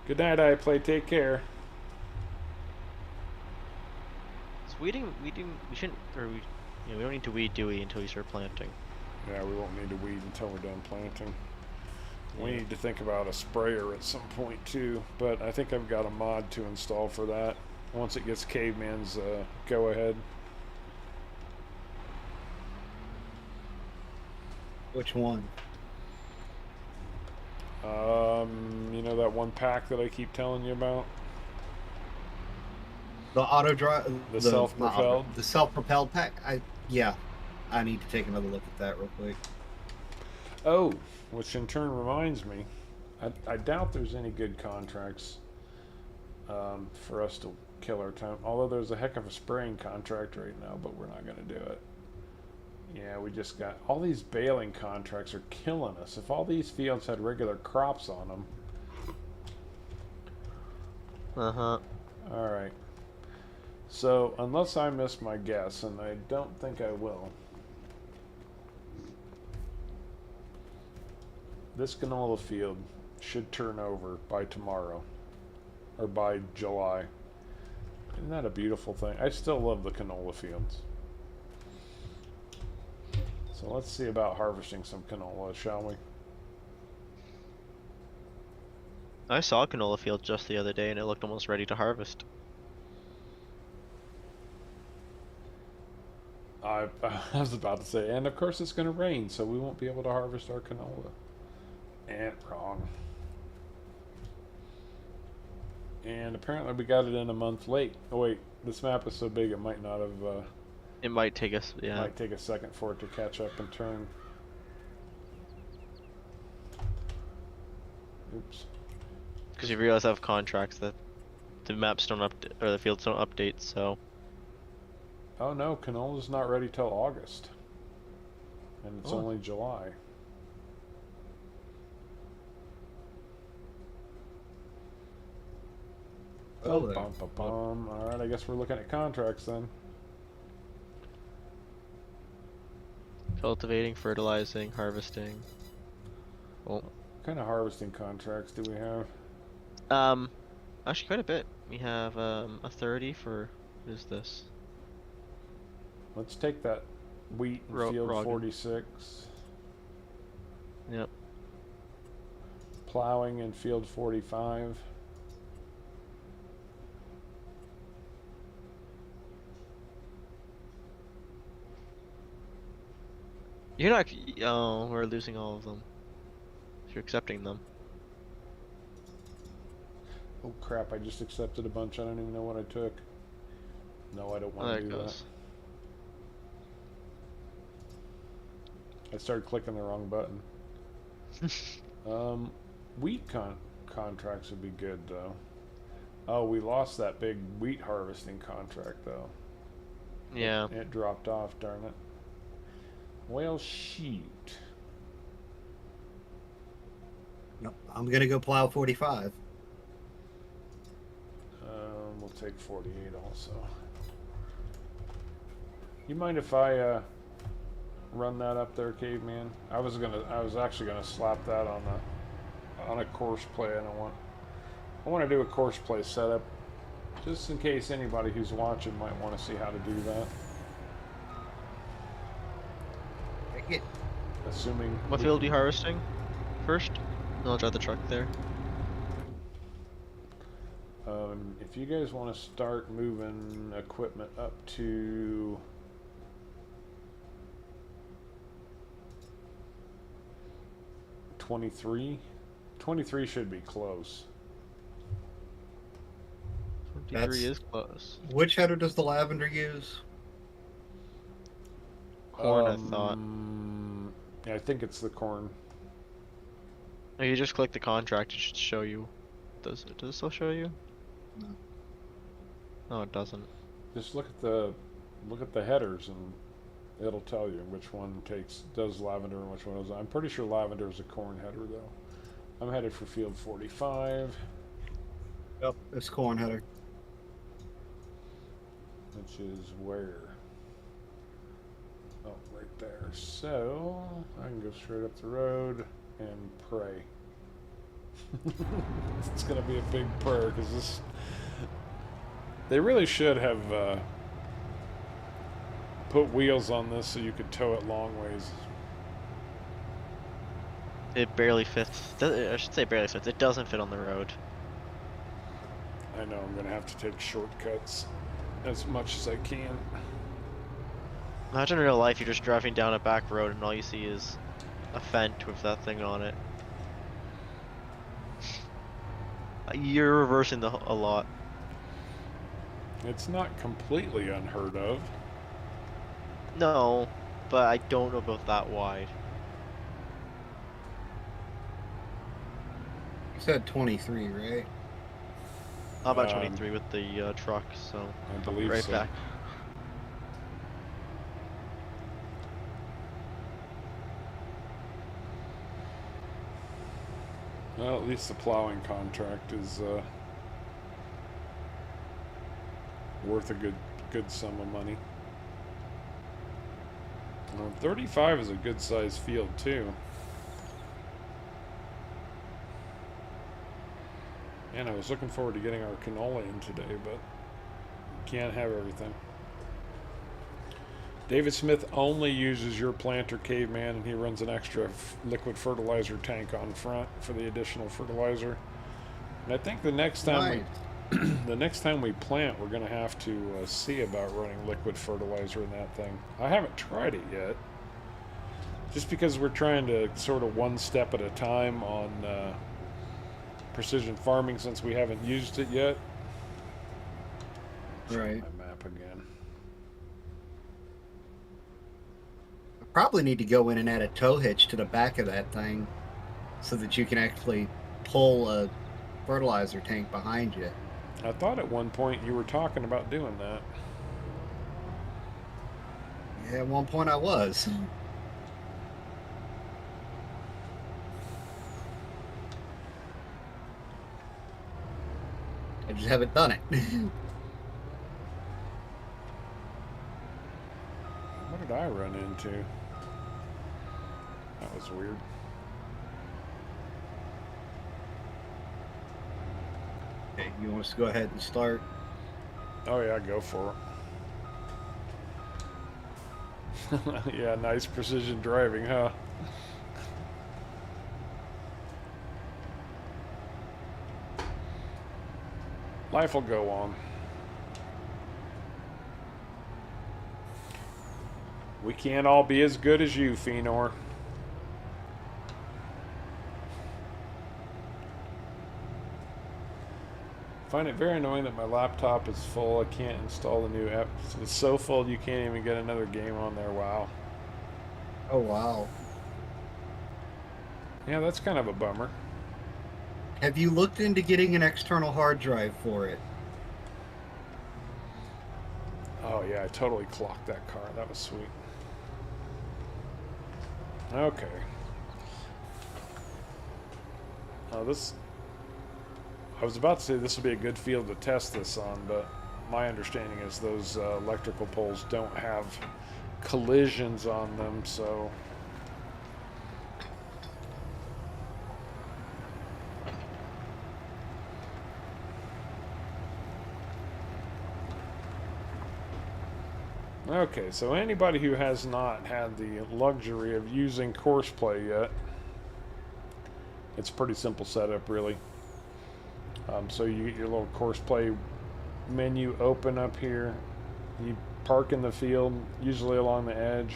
Good night, I play. Take care. So we shouldn't, or we don't need to weed, do we, until we start planting. Yeah, we won't need to weed until we're done planting. We Yeah. need to think about a sprayer at some point too, but I think I've got a mod to install for that once it gets Caveman's go ahead. Which one? You know that one pack that I keep telling you about? The auto drive. The self-propelled? The self-propelled pack. Yeah. I need to take another look at that real quick. Oh, which in turn reminds me, I doubt there's any good contracts for us to kill our time. Although there's a heck of a spraying contract right now, but we're not going to do it. Yeah, we just got all these baling contracts are killing us. If all these fields had regular crops on them. Uh-huh. All right. So, unless I miss my guess, and I don't think I will, this canola field should turn over by tomorrow, or by July. Isn't that a beautiful thing? I still love the canola fields. So let's see about harvesting some canola, shall we? I saw a canola field just the other day and it looked almost ready to harvest. I was about to say, and of course it's going to rain, so we won't be able to harvest our canola. Wrong. And apparently we got it in a month late. Oh wait, this map is so big it might not have. It might take us, yeah. Might take a second for it to catch up and turn. Oops. Because you realize I have contracts that the maps don't update, or the fields don't update, so. Oh no, canola's not ready till August. And it's Oh. only July. Well, Oh, then. bum, bum, bum. Alright, I guess we're looking at contracts then. Cultivating, fertilizing, harvesting. Oh. What kind of harvesting contracts do we have? Actually quite a bit. We have a 30 for, what is this? Let's take that wheat in field Rogan. 46. Yep. Plowing in field 45. You're not, oh, we're losing all of them. If you're accepting them. Oh crap, I just accepted a bunch. I don't even know what I took. No, I don't Oh, want there to it do goes. I started clicking the wrong button. Wheat contracts would be good though. Oh, we lost that big wheat harvesting contract though. Yeah. It dropped off, darn it. Well, shoot. No, I'm gonna go plow 45. We'll take 48 also. You mind if I run that up there, caveman? I was actually gonna slap that on a Courseplay. I want to do a Courseplay setup, just in case anybody who's watching might want to see how to do that. Take it. Assuming. What field are you harvesting first? And I'll drive the truck there. If you guys want to start moving equipment up to 23, 23 should be close. 23 is close. Which header does the lavender use? Corn, I thought. Yeah, I think it's the corn. Oh, you just click the contract, it should show you. Does it still show you? No. No, it doesn't. Just look at the headers and it'll tell you which one does lavender and which one doesn't. I'm pretty sure lavender is a corn header though. I'm headed for field 45. Yep, it's corn header. Which is where? Oh, right there. So I can go straight up the road and pray. It's gonna be a big prayer because this. They really should have put wheels on this so you could tow it long ways. It barely fits. I should say barely fits. It doesn't fit on the road. I know I'm gonna have to take shortcuts as much as I can. Imagine in real life you're just driving down a back road and all you see is a Fent with that thing on it. You're reversing a lot. It's not completely unheard of. No, but I don't know about that wide. You said 23, right? How about 23 with the truck? So I I'll be believe right so. back. Well, at least the plowing contract is worth a good sum of money. 35 is a good sized field too. And I was looking forward to getting our canola in today, but can't have everything. David Smith only uses your planter, caveman, and he runs an extra liquid fertilizer tank on front for the additional fertilizer. And I think the next time the next time we plant, we're going to have to see about running liquid fertilizer in that thing. I haven't tried it yet, just because we're trying to sort of one step at a time on precision farming since we haven't used it yet. Right. My map again. I probably need to go in and add a tow hitch to the back of that thing so that you can actually pull a fertilizer tank behind you. I thought at one point you were talking about doing that. Yeah, at one point I was. I just haven't done it. What did I run into? That was weird. Okay, you want us to go ahead and start? Oh yeah, go for it. Yeah, nice precision driving, huh? Life will go on. We can't all be as good as you, Fenor. I find it very annoying that my laptop is full. I can't install the new app. It's so full you can't even get another game on there. Wow. Oh, wow. Yeah, that's kind of a bummer. Have you looked into getting an external hard drive for it? Oh yeah, I totally clocked that car. That was sweet. Okay. I was about to say this would be a good field to test this on, but my understanding is those electrical poles don't have collisions on them, so... Okay, so anybody who has not had the luxury of using Courseplay yet, it's a pretty simple setup, really. So you get your little Courseplay menu open up here. You park in the field, usually along the edge.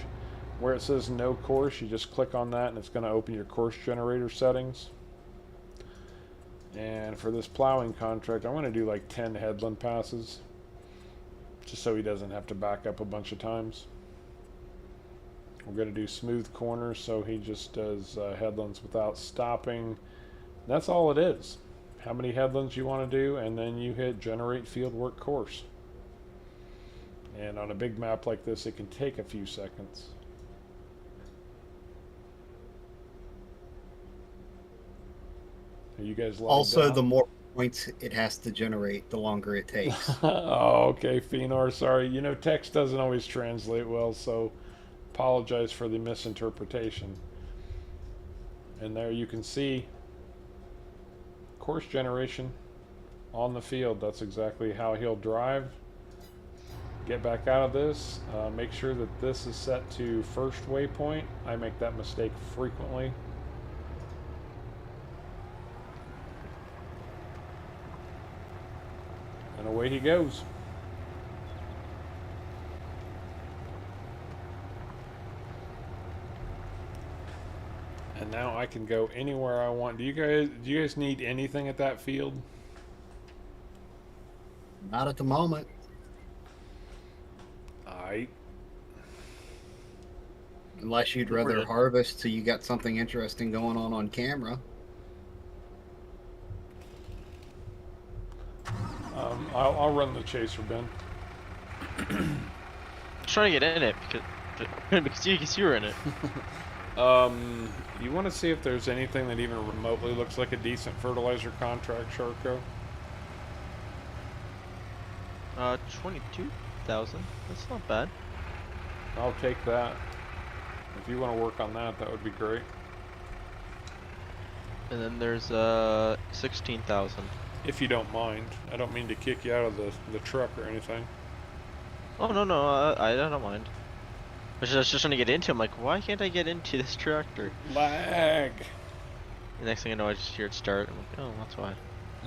Where it says no course, you just click on that and it's going to open your course generator settings. And for this plowing contract, I want to do like 10 headland passes, just so he doesn't have to back up a bunch of times. We're going to do smooth corners, so he just does headlands without stopping. That's all it is. How many headlands you want to do, and then you hit generate fieldwork course. And on a big map like this, it can take a few seconds. Are you guys logged Also, out? the more points it has to generate, the longer it takes. Oh, okay, Phenor, sorry. You know, text doesn't always translate well, so apologize for the misinterpretation. And there you can see course generation on the field. That's exactly how he'll drive. Get back out of this. Make sure that this is set to first waypoint. I make that mistake frequently. And away he goes. And now I can go anywhere I want. Do you guys need anything at that field? Not at the moment. Unless you'd rather harvest so you got something interesting going on camera. I'll run the chaser, Ben. Trying to get in it because you were in it. You want to see if there's anything that even remotely looks like a decent fertilizer contract, Sharko? 22,000. That's not bad. I'll take that. If you want to work on that, that would be great. And then there's 16,000. If you don't mind. I don't mean to kick you out of the truck or anything. Oh no, I don't mind. I was just trying to get into. I'm like, why can't I get into this tractor? Lag. The next thing I know, I just hear it start. I'm like, oh, that's why.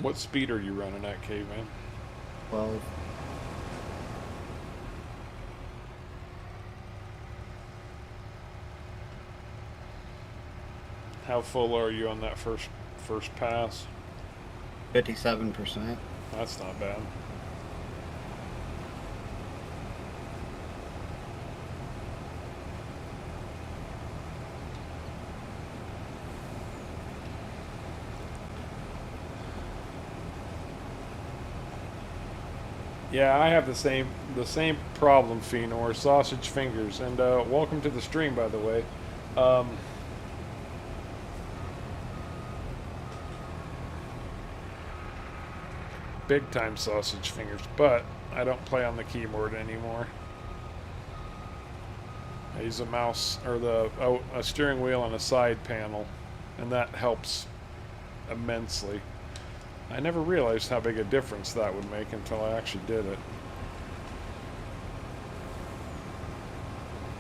What speed are you running at, Caveman? 12. How full are you on that first pass? 57%. That's not bad. Yeah, I have the same problem, Phenor. Sausage fingers. And welcome to the stream, by the way. Big time sausage fingers, but I don't play on the keyboard anymore. I use a mouse or a steering wheel and a side panel, and that helps immensely. I never realized how big a difference that would make until I actually did it.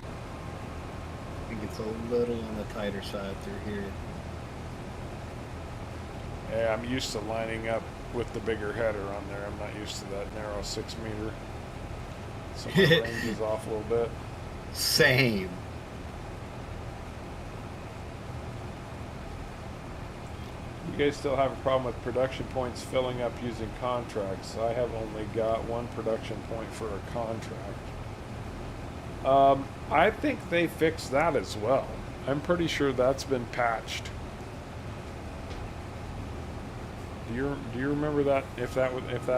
I think it's a little on the tighter side through here. Yeah, I'm used to lining up with the bigger header on there. I'm not used to that narrow 6 meter. So my range is off a little bit. Same. You guys still have a problem with production points filling up using contracts. I have only got one production point for a contract. I think they fixed that as well. I'm pretty sure that's been patched. Do you remember that if that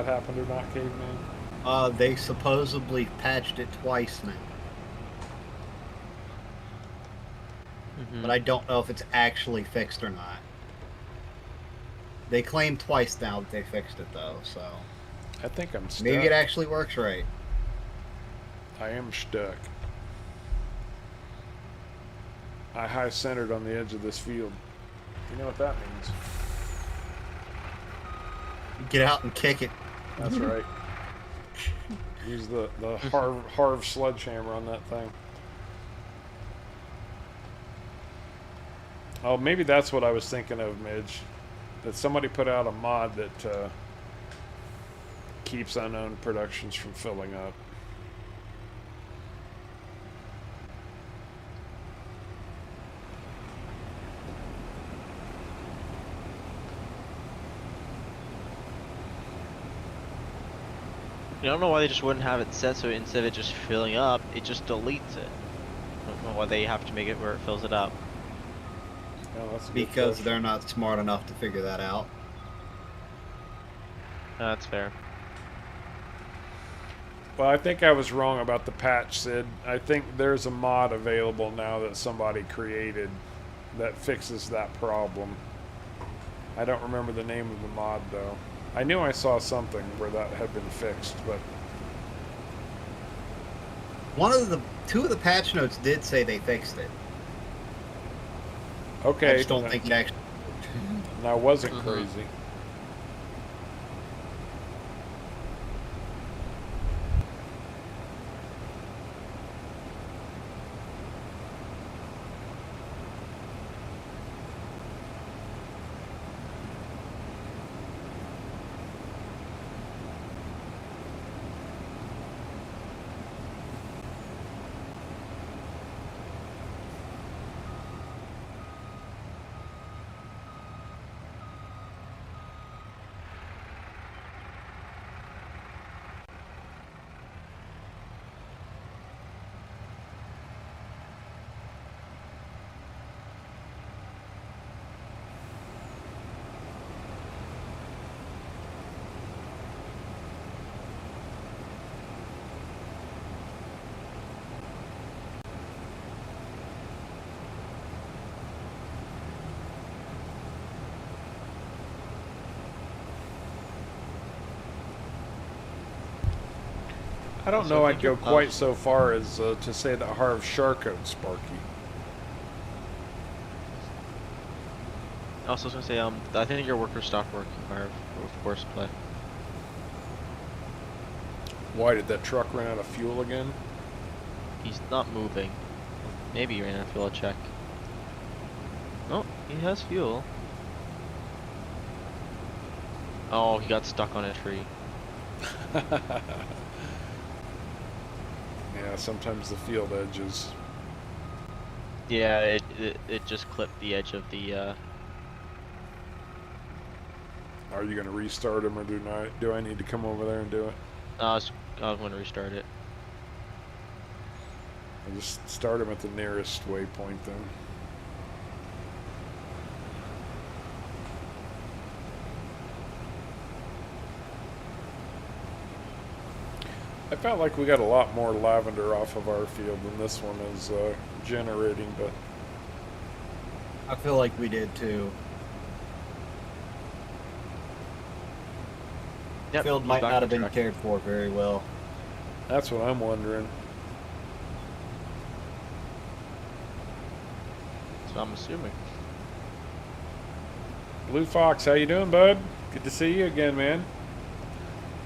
happened or not, Caveman? They supposedly patched it twice now, but I don't know if it's actually fixed or not. They claim twice now that they fixed it though, so I think I'm stuck. maybe it actually works right. I am stuck. I high centered on the edge of this field. You know what that means? Get out and kick it. That's right. Use the Harv sledgehammer on that thing. Oh, maybe that's what I was thinking of, Midge. That somebody put out a mod that keeps unowned productions from filling up. I don't know why they just wouldn't have it set so instead of it just filling up, it just deletes it. I don't know why they have to make it where it fills it up. Oh, that's a good Because question. they're not smart enough to figure that out. That's fair. Well, I think I was wrong about the patch, Sid. I think there's a mod available now that somebody created that fixes that problem. I don't remember the name of the mod, though. I knew I saw something where that had been fixed, but... Two of the patch notes did say they fixed it. Okay. I just don't think it actually... And I wasn't crazy. I don't Also, know I I'd think go you're quite close. so far as to say that Harv Sharko'd Sparky. Also, I was gonna say, I think your worker stopped working, or with Courseplay. Why, did that truck run out of fuel again? He's not moving. Maybe he ran out of fuel, I'll check. Oh, he has fuel. Oh, he got stuck on a tree. Yeah, sometimes the field edges. Yeah, it just clipped the edge of the, Are you going to restart him, or do I need to come over there and do it? I was gonna restart it. I'll just start him at the nearest waypoint then. I felt like we got a lot more lavender off of our field than this one is generating, but I feel like we did too. Yep, Field he's might back not on have been track. cared for very well. that's what I'm wondering. So I'm assuming. Blue Fox, how you doing, bud? Good to see you again, man.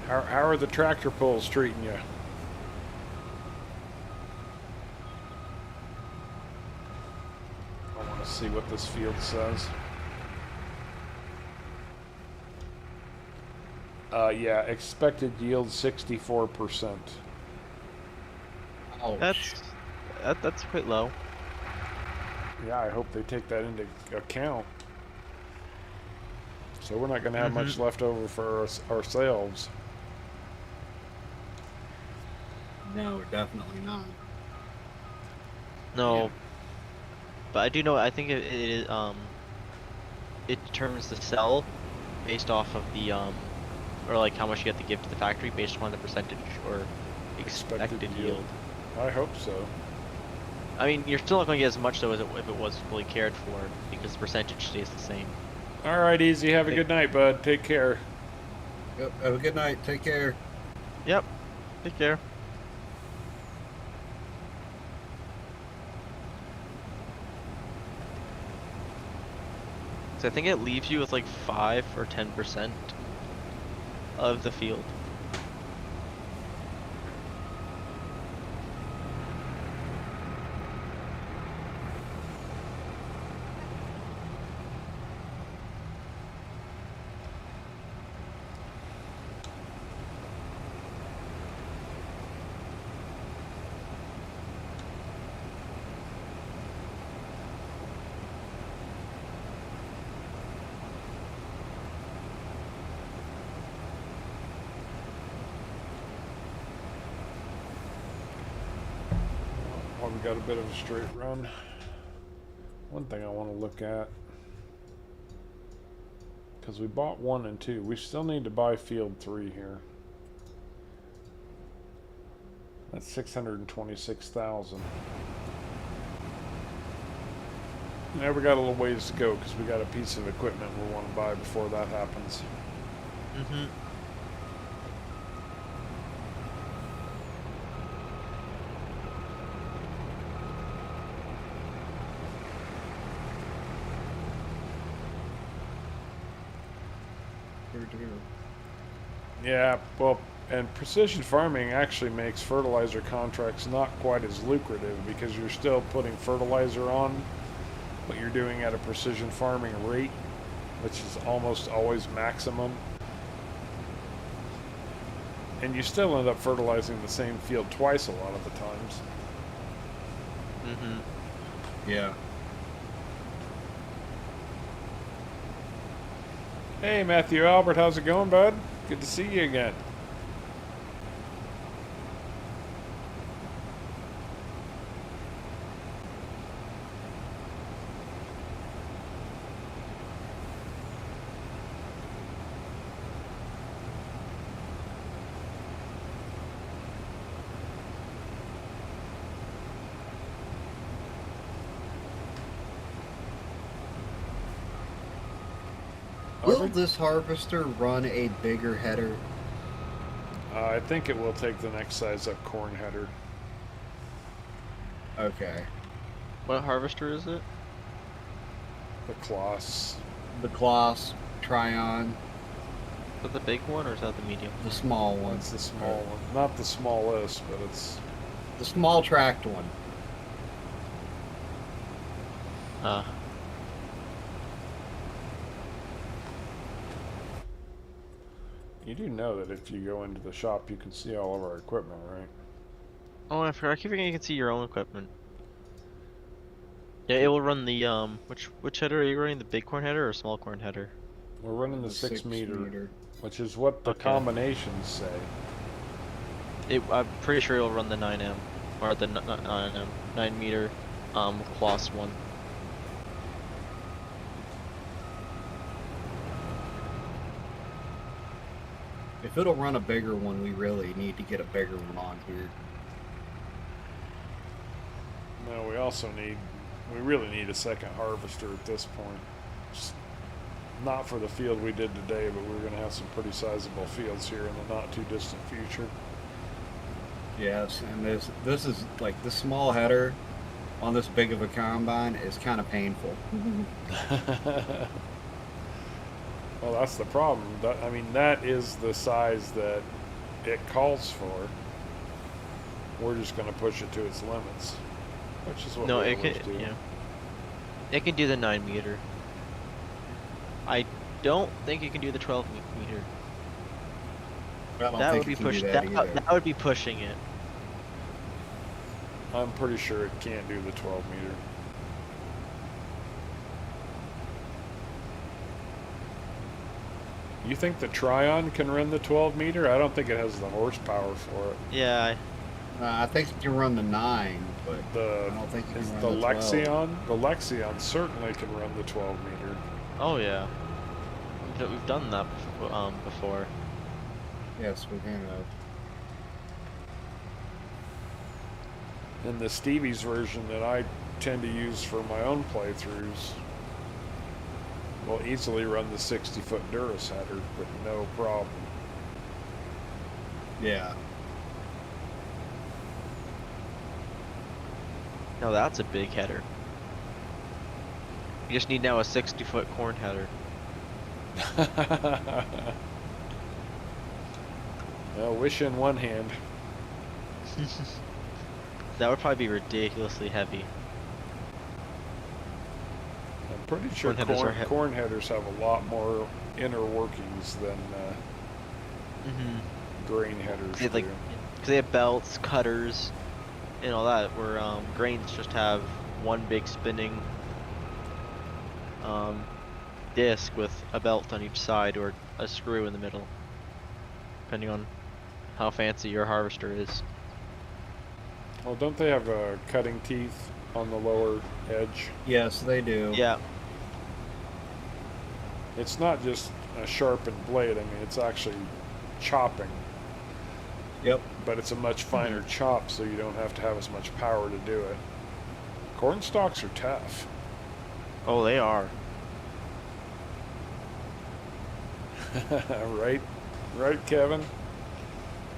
How are the tractor pulls treating you? I want to see what this field says. Yeah, expected yield 64%. Ouch. That's quite low. Yeah, I hope they take that into account. So we're not going to have much left over for ourselves. No, definitely not. No. Yeah. But I do know, I think it determines the cell based off of the or like how much you have to give to the factory based upon the percentage or expected yield. I hope so. I mean, you're still not going to get as much though as if it was fully cared for because the percentage stays the same. All right, Easy. Have a good night, bud. Take care. Yep. Have a good night. Take care. Yep. Take care. So I think it leaves you with like 5 or 10% of the field. Well, we got a bit of a straight run. One thing I want to look at, because we bought 1 and 2, we still need to buy field 3 here. That's 626,000. Now we got a little ways to go because we got a piece of equipment we want to buy before that happens. Mm-hmm. Yeah, well, and precision farming actually makes fertilizer contracts not quite as lucrative because you're still putting fertilizer on, but you're doing at a precision farming rate, which is almost always maximum. And you still end up fertilizing the same field twice a lot of the times. Mm-hmm. Yeah. Hey, Matthew Albert, how's it going, bud? Good to see you again. Will this harvester run a bigger header? I think it will take the next size up corn header. Okay. What harvester is it? The Kloss. The Kloss, Tryon, Is that the big one or is that the medium? the small one. It's the small one. Not the smallest, but it's... The small tracked one. You do know that if you go into the shop, you can see all of our equipment, right? Oh, I forgot. I keep forgetting you can see your own equipment. Yeah, it will run the which header are you running? The big corn header or small corn header? We're running the 6 meter, which is what the Okay. combinations say. I'm pretty sure it'll run the 9M or the 9M 9 meter Kloss one. If it'll run a bigger one, we really need to get a bigger one on here. No, we also we really need a second harvester at this point. Just not for the field we did today, but we're going to have some pretty sizable fields here in the not too distant future. Yes, and this is like the small header on this big of a combine is kind of painful. Well, that's the problem. I mean, that is the size that it calls for. We're just going to push it to its limits, which is what No, we it always can. do. Yeah, it can do the 9 meter. I don't think it can do the 12 meter. I don't That think would be it can do pushing. that either. That would be pushing it. I'm pretty sure it can't do the 12 meter. You think the Tryon can run the 12 meter? I don't think it has the horsepower for it. Yeah. I think it can run the 9, but The I don't think it can is run the the 12. Lexion? The Lexion certainly can run the 12 meter. Oh yeah. I'm We've done that before. Yes, we have. And the Stevie's version that I tend to use for my own playthroughs will easily run the 60-foot Durus header with no problem. Yeah. Now that's a big header. You just need now a 60-foot corn header. Well, wish in one hand. That would probably be ridiculously heavy. I'm pretty sure Corn headers are corn headers have a lot more inner workings than grain headers They have, like, do. cause they have belts, cutters, and all that. Where grains just have one big spinning disc with a belt on each side or a screw in the middle, depending on how fancy your harvester is. Well, don't they have cutting teeth on the lower edge? Yes, they do. Yeah. It's not just a sharpened blade. I mean, it's actually chopping, Yep. but it's a much finer chop, so you don't have to have as much power to do it. Corn stalks are tough. Oh, they are. Right? Right, Kevin?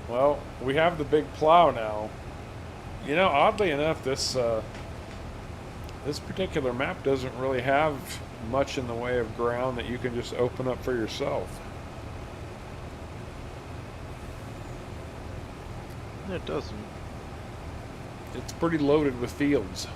Well, we have the big plow now. You know, oddly enough, this particular map doesn't really have much in the way of ground that you can just open up for yourself. It doesn't. It's pretty loaded with fields.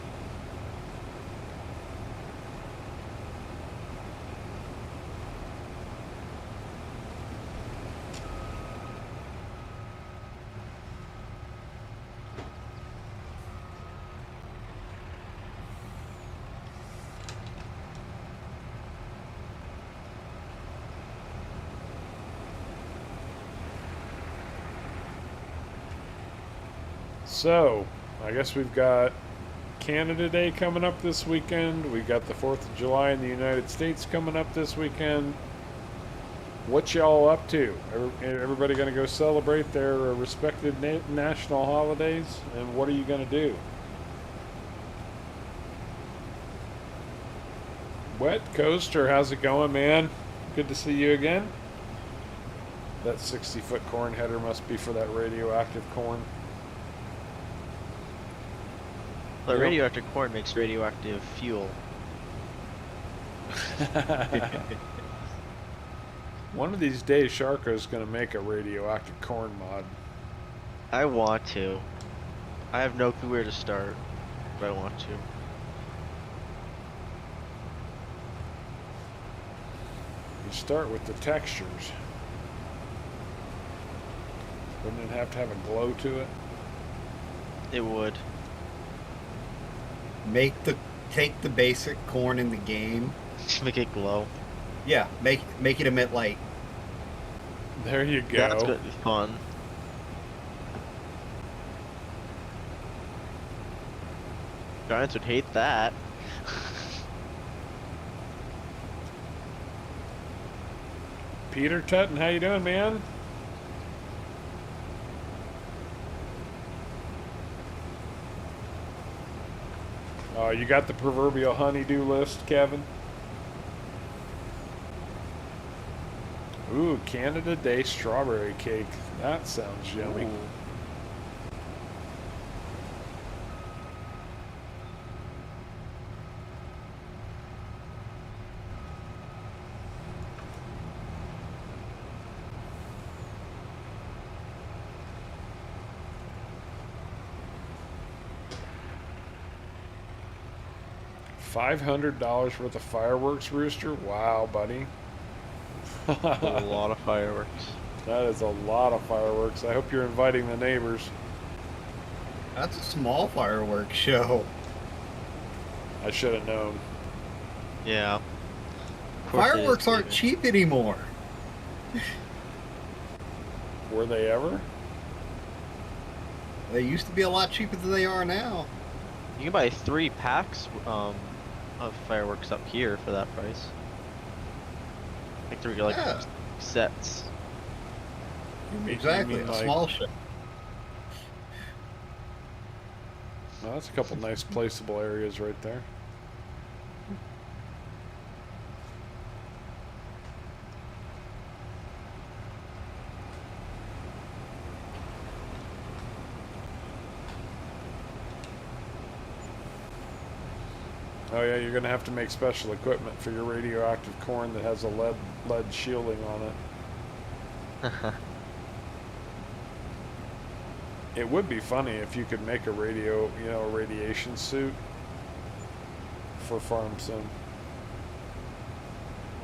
So, I guess we've got Canada Day coming up this weekend. We've got the 4th of July in the United States coming up this weekend. What y'all up to? Everybody going to go celebrate their respected national holidays? And what are you going to do? Wet Coaster, how's it going, man? Good to see you again. That 60-foot corn header must be for that radioactive corn. But radioactive corn makes radioactive fuel. One of these days, Sharko's going to make a radioactive corn mod. I want to. I have no clue where to start, but I want to. You start with the textures. Wouldn't it have to have a glow to it? It would. Take the basic corn in the game. Make it glow. Yeah, make it emit light. There you go. That's gonna be fun. Giants would hate that. Peter Tutton, how you doing, man? You got the proverbial honeydew list, Kevin? Ooh, Canada Day strawberry cake. That sounds yummy. Ooh. $500 worth of fireworks, Rooster? Wow, buddy. A lot of fireworks. That is a lot of fireworks. I hope you're inviting the neighbors. That's a small fireworks show. I should have known. Yeah. Of course it is, Fireworks aren't David. cheap anymore. Were they ever? They used to be a lot cheaper than they are now. You can buy 3 packs of fireworks up here for that price. Like 3 like Yeah. sets. Exactly, a like, small ship. well, that's a couple nice placeable areas right there. Oh yeah, you're gonna have to make special equipment for your radioactive corn that has a lead shielding on it. It would be funny if you could make a radiation suit for farm sim.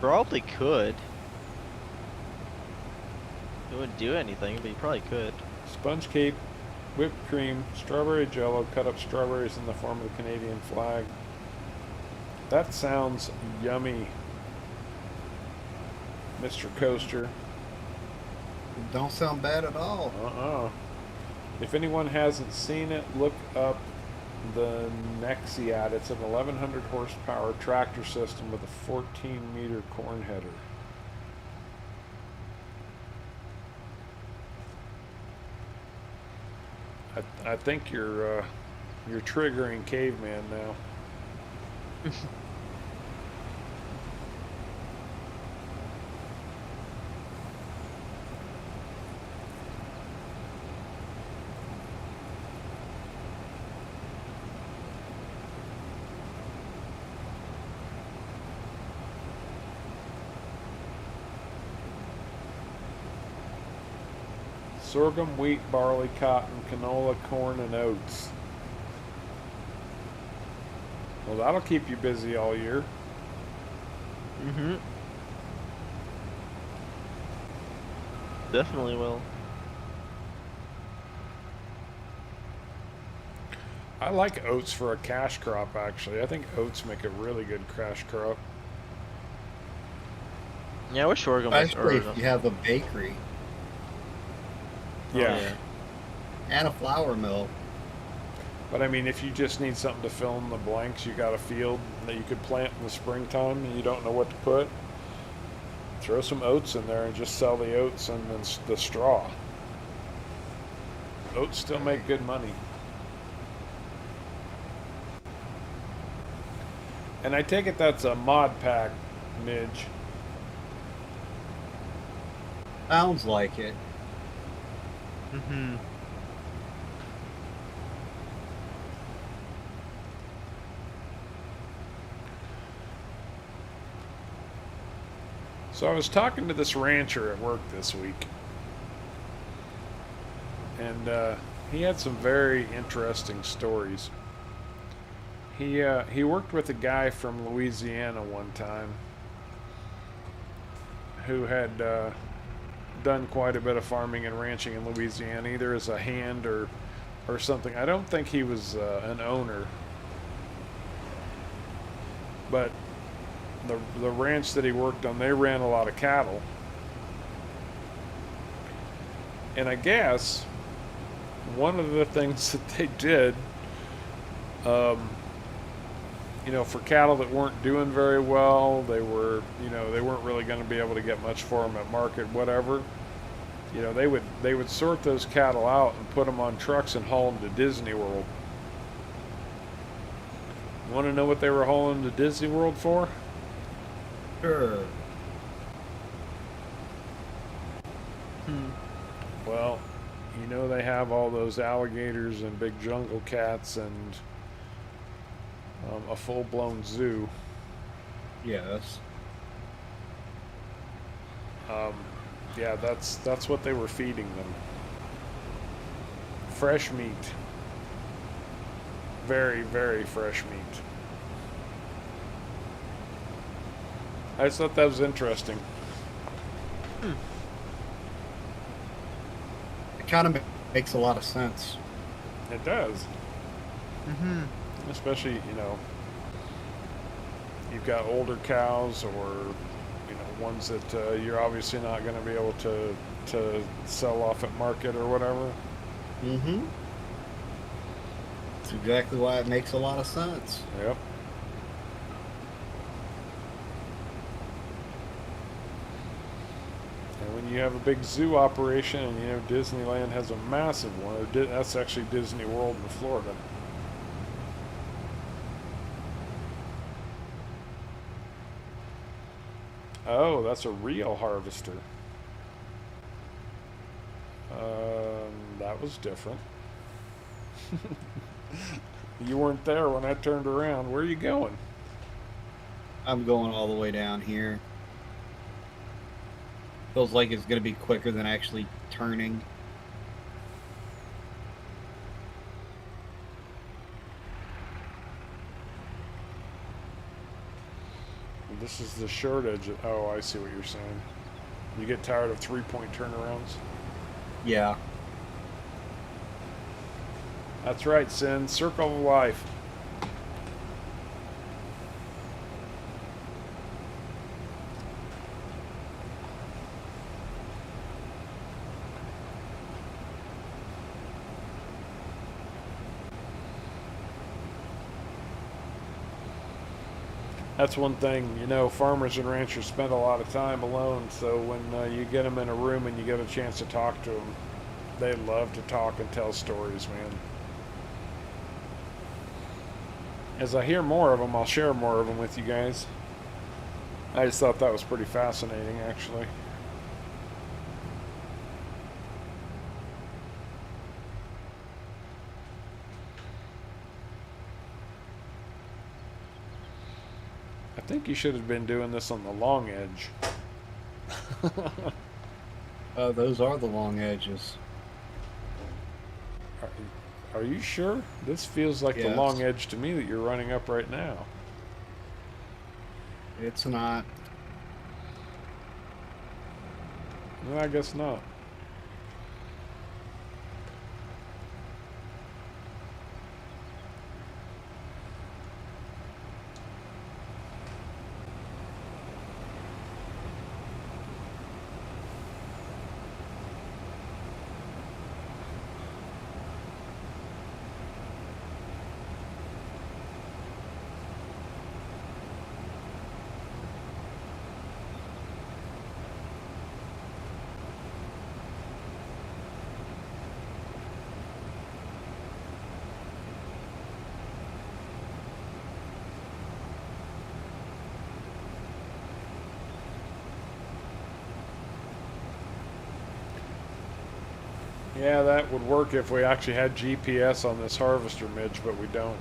Probably could. It wouldn't do anything, but you probably could. Sponge cake, whipped cream, strawberry jello, cut up strawberries in the form of the Canadian flag. That sounds yummy, Mr. Coaster. Don't sound bad at all. If anyone hasn't seen it, look up the Nexiat. It's an 1100 horsepower tractor system with a 14-meter corn header. I think you're triggering caveman now. Sorghum, wheat, barley, cotton, canola, corn, and oats. Well, that'll keep you busy all year. Mm-hmm. Definitely will. I like oats for a cash crop, actually. I think oats make a really good cash crop. Yeah, I wish sorghum was Especially if you have a bakery Yeah. and a flour mill. But I mean, if you just need something to fill in the blanks, you got a field that you could plant in the springtime and you don't know what to put, throw some oats in there and just sell the oats and then the straw. Oats still make good money. And I take it that's a mod pack, Midge. Sounds like it. Mm-hmm. So I was talking to this rancher at work this week, and he had some very interesting stories. He worked with a guy from Louisiana one time who had done quite a bit of farming and ranching in Louisiana, either as a hand or something. I don't think he was an owner, but the ranch that he worked on, they ran a lot of cattle. And I guess one of the things that they did, for cattle that weren't doing very well, they weren't really going to be able to get much for them at market, whatever. They would sort those cattle out and put them on trucks and haul them to Disney World. Want to know what they were hauling to Disney World for? Sure. Well, they have all those alligators and big jungle cats and a full-blown zoo. Yes. Yeah, that's what they were feeding them. Fresh meat. Very, very fresh meat. I just thought that was interesting. It kind of makes a lot of sense. It does. Mm-hmm. Especially, you've got older cows or, ones that you're obviously not going to be able to sell off at market or whatever. Mm-hmm. That's exactly why it makes a lot of sense. Yep. you have a big zoo operation, and you know Disneyland has a massive one. Or that's actually Disney World in Florida. Oh, that's a real harvester. That was different. You weren't there when I turned around. Where are you going? I'm going all the way down here. Feels like it's going to be quicker than actually turning. This is the short edge. Oh, I see what you're saying. You get tired of 3-point turnarounds? Yeah. That's right, Sin. Circle of life. That's one thing, you know, farmers and ranchers spend a lot of time alone, so when you get them in a room and you get a chance to talk to them, they love to talk and tell stories, man. As I hear more of them, I'll share more of them with you guys. I just thought that was pretty fascinating, actually. I think you should have been doing this on the long edge. Those are the long edges. Are you sure? This feels like the Yes. long edge to me that you're running up right now. It's not. No, I guess not. Yeah, that would work if we actually had GPS on this harvester, Midge, but we don't.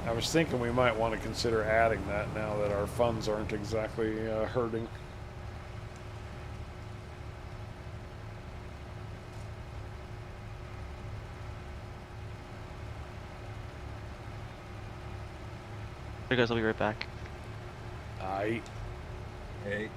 I was thinking we might want to consider adding that now that our funds aren't exactly hurting. Hey guys, I'll be right back. Aight. Hey.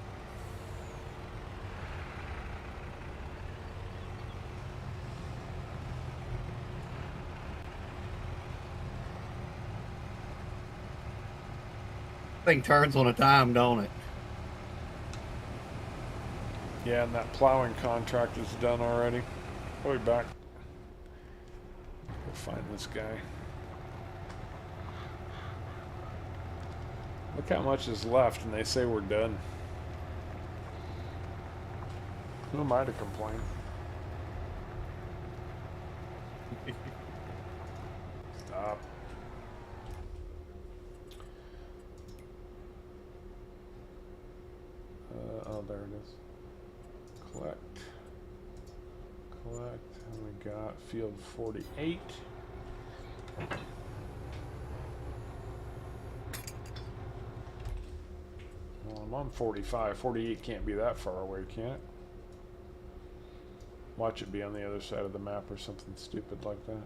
Thing turns on a dime, don't it? Yeah, and that plowing contract is done already. I'll be back. Go find this guy. Look how much is left, and they say we're done. Who am I to complain? Stop. Oh, there it is. Collect. Collect. And we got field 48. Well, I'm on 45. 48 can't be that far away, can it? Watch it be on the other side of the map or something stupid like that.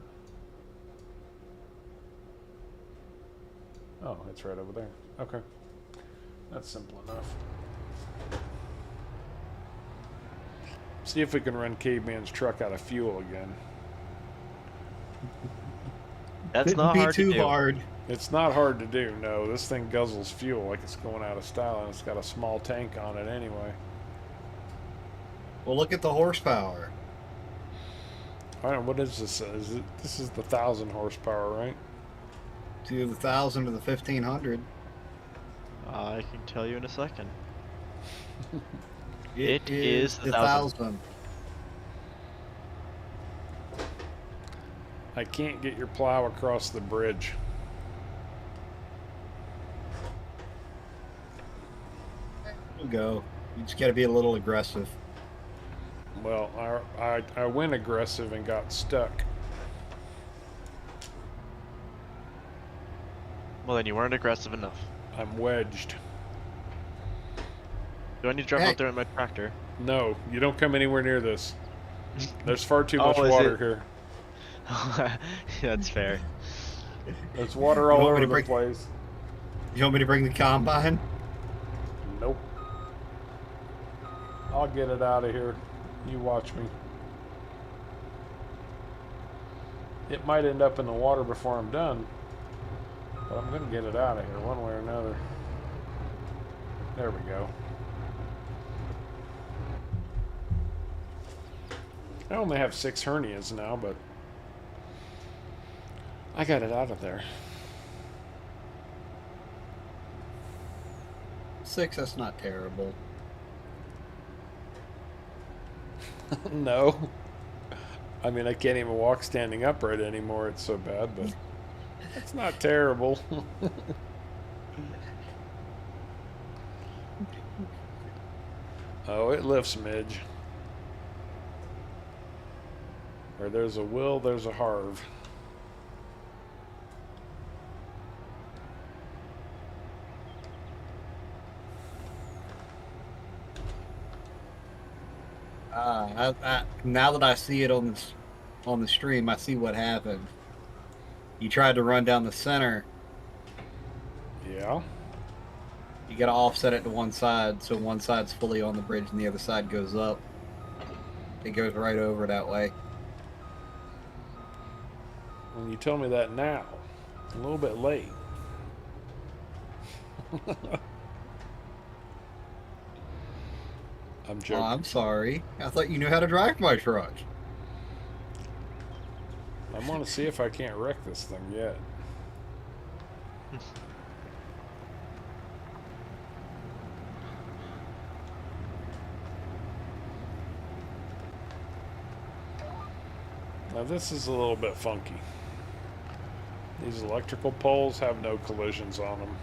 Oh, it's right over there. Okay. That's simple enough. See if we can run Caveman's truck out of fuel again. That's Couldn't not be hard too to do. hard. It's not hard to do, no. This thing guzzles fuel like it's going out of style, and it's got a small tank on it anyway. Well, look at the horsepower. I don't know, what is this? This is the 1,000 horsepower, right? It's either the 1,000 or the 1,500. I can tell you in a second. It is the 1,000. 1,000. I can't get your plow across the bridge. There you go. You just got to be a little aggressive. Well, I went aggressive and got stuck. Well, then you weren't aggressive enough. I'm wedged. Do I need to drive Hey. out there with my tractor? No, you don't come anywhere near this. There's far too Oh, much is water it? here. That's fair. There's water You all want me over to the bring- place. You want me to bring the combine? Nope. I'll get it out of here. You watch me. It might end up in the water before I'm done, but I'm going to get it out of here one way or another. There we go. I only have 6 hernias now, but I got it out of there. 6, that's not terrible. No. I mean, I can't even walk standing upright anymore. It's so bad, but it's not terrible. Oh, it lifts, Midge. Where there's a will, there's a Harv. Now that I see it on the stream, I see what happened. You tried to run down the center. Yeah. You got to offset it to one side, so one side's fully on the bridge and the other side goes up. It goes right over that way. When you tell me that now, a little bit late. I'm Oh, joking. I'm sorry. I thought you knew how to drive my truck. I want to see if I can't wreck this thing yet. Now this is a little bit funky. These electrical poles have no collisions on them.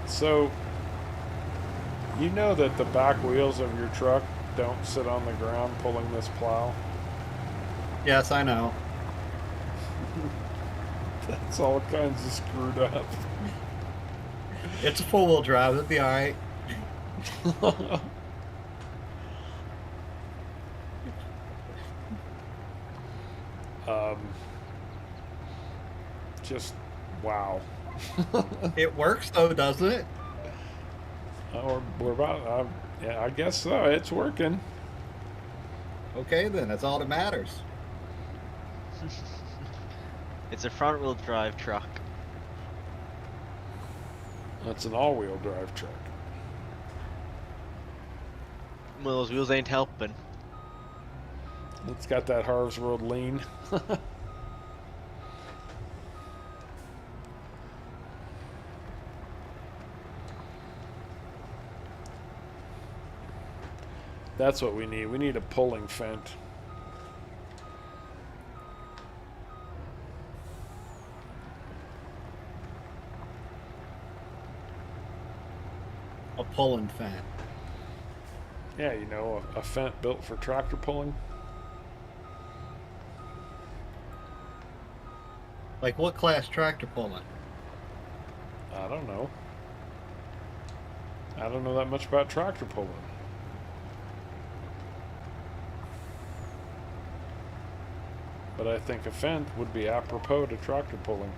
So you know that the back wheels of your truck don't sit on the ground pulling this plow? Yes, I know. That's all kinds of screwed up. It's a four-wheel drive. It'll be all right. Just wow. It works though, doesn't it? We're about. Yeah, I guess so. It's working. Okay, then that's all that matters. It's a front-wheel drive truck. That's an all-wheel drive truck. Well, those wheels ain't helping. It's got that Harv's World lean. That's what we need. We need a pulling fent. A pulling fan. Yeah, you know, a fent built for tractor pulling. Like what class tractor pulling? I don't know. I don't know that much about tractor pulling. But I think a fent would be apropos to tractor pulling.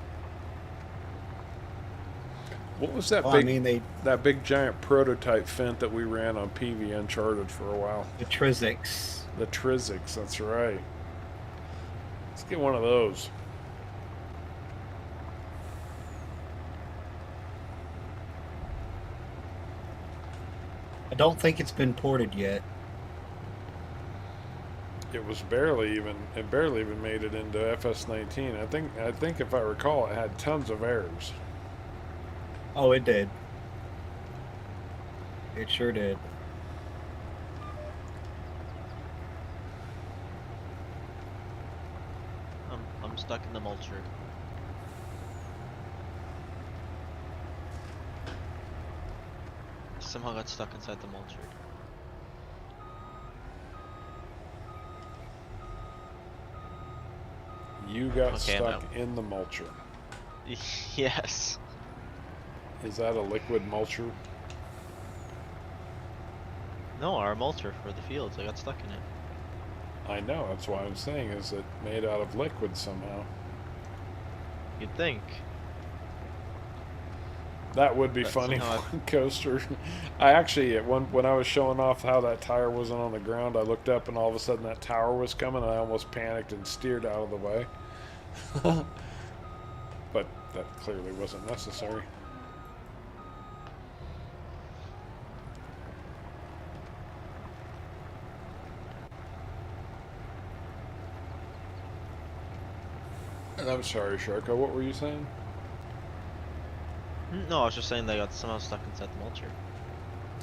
What was that Well, I big mean, that big giant prototype fent that we ran on PV Uncharted for a while? the Trizics. The Trizics, that's right. Let's get one of those. I don't think it's been ported yet. it was barely even made it into FS19. I think if I recall, it had tons of errors. Oh, it did. It sure did. I'm stuck in the mulcher. Somehow got stuck inside the mulcher. You got Okay, I'm stuck out. in the mulcher. Yes. Is that a liquid mulcher? No, our mulcher for the fields. I got stuck in it. I know, that's why I'm saying, is it made out of liquid somehow? You'd think. That would be But funny somehow one coaster. I actually, when I was showing off how that tire wasn't on the ground, I looked up and all of a sudden that tower was coming and I almost panicked and steered out of the way. But that clearly wasn't necessary. And I'm sorry, Sharko, what were you saying? No, I was just saying they got somehow stuck inside the mulcher.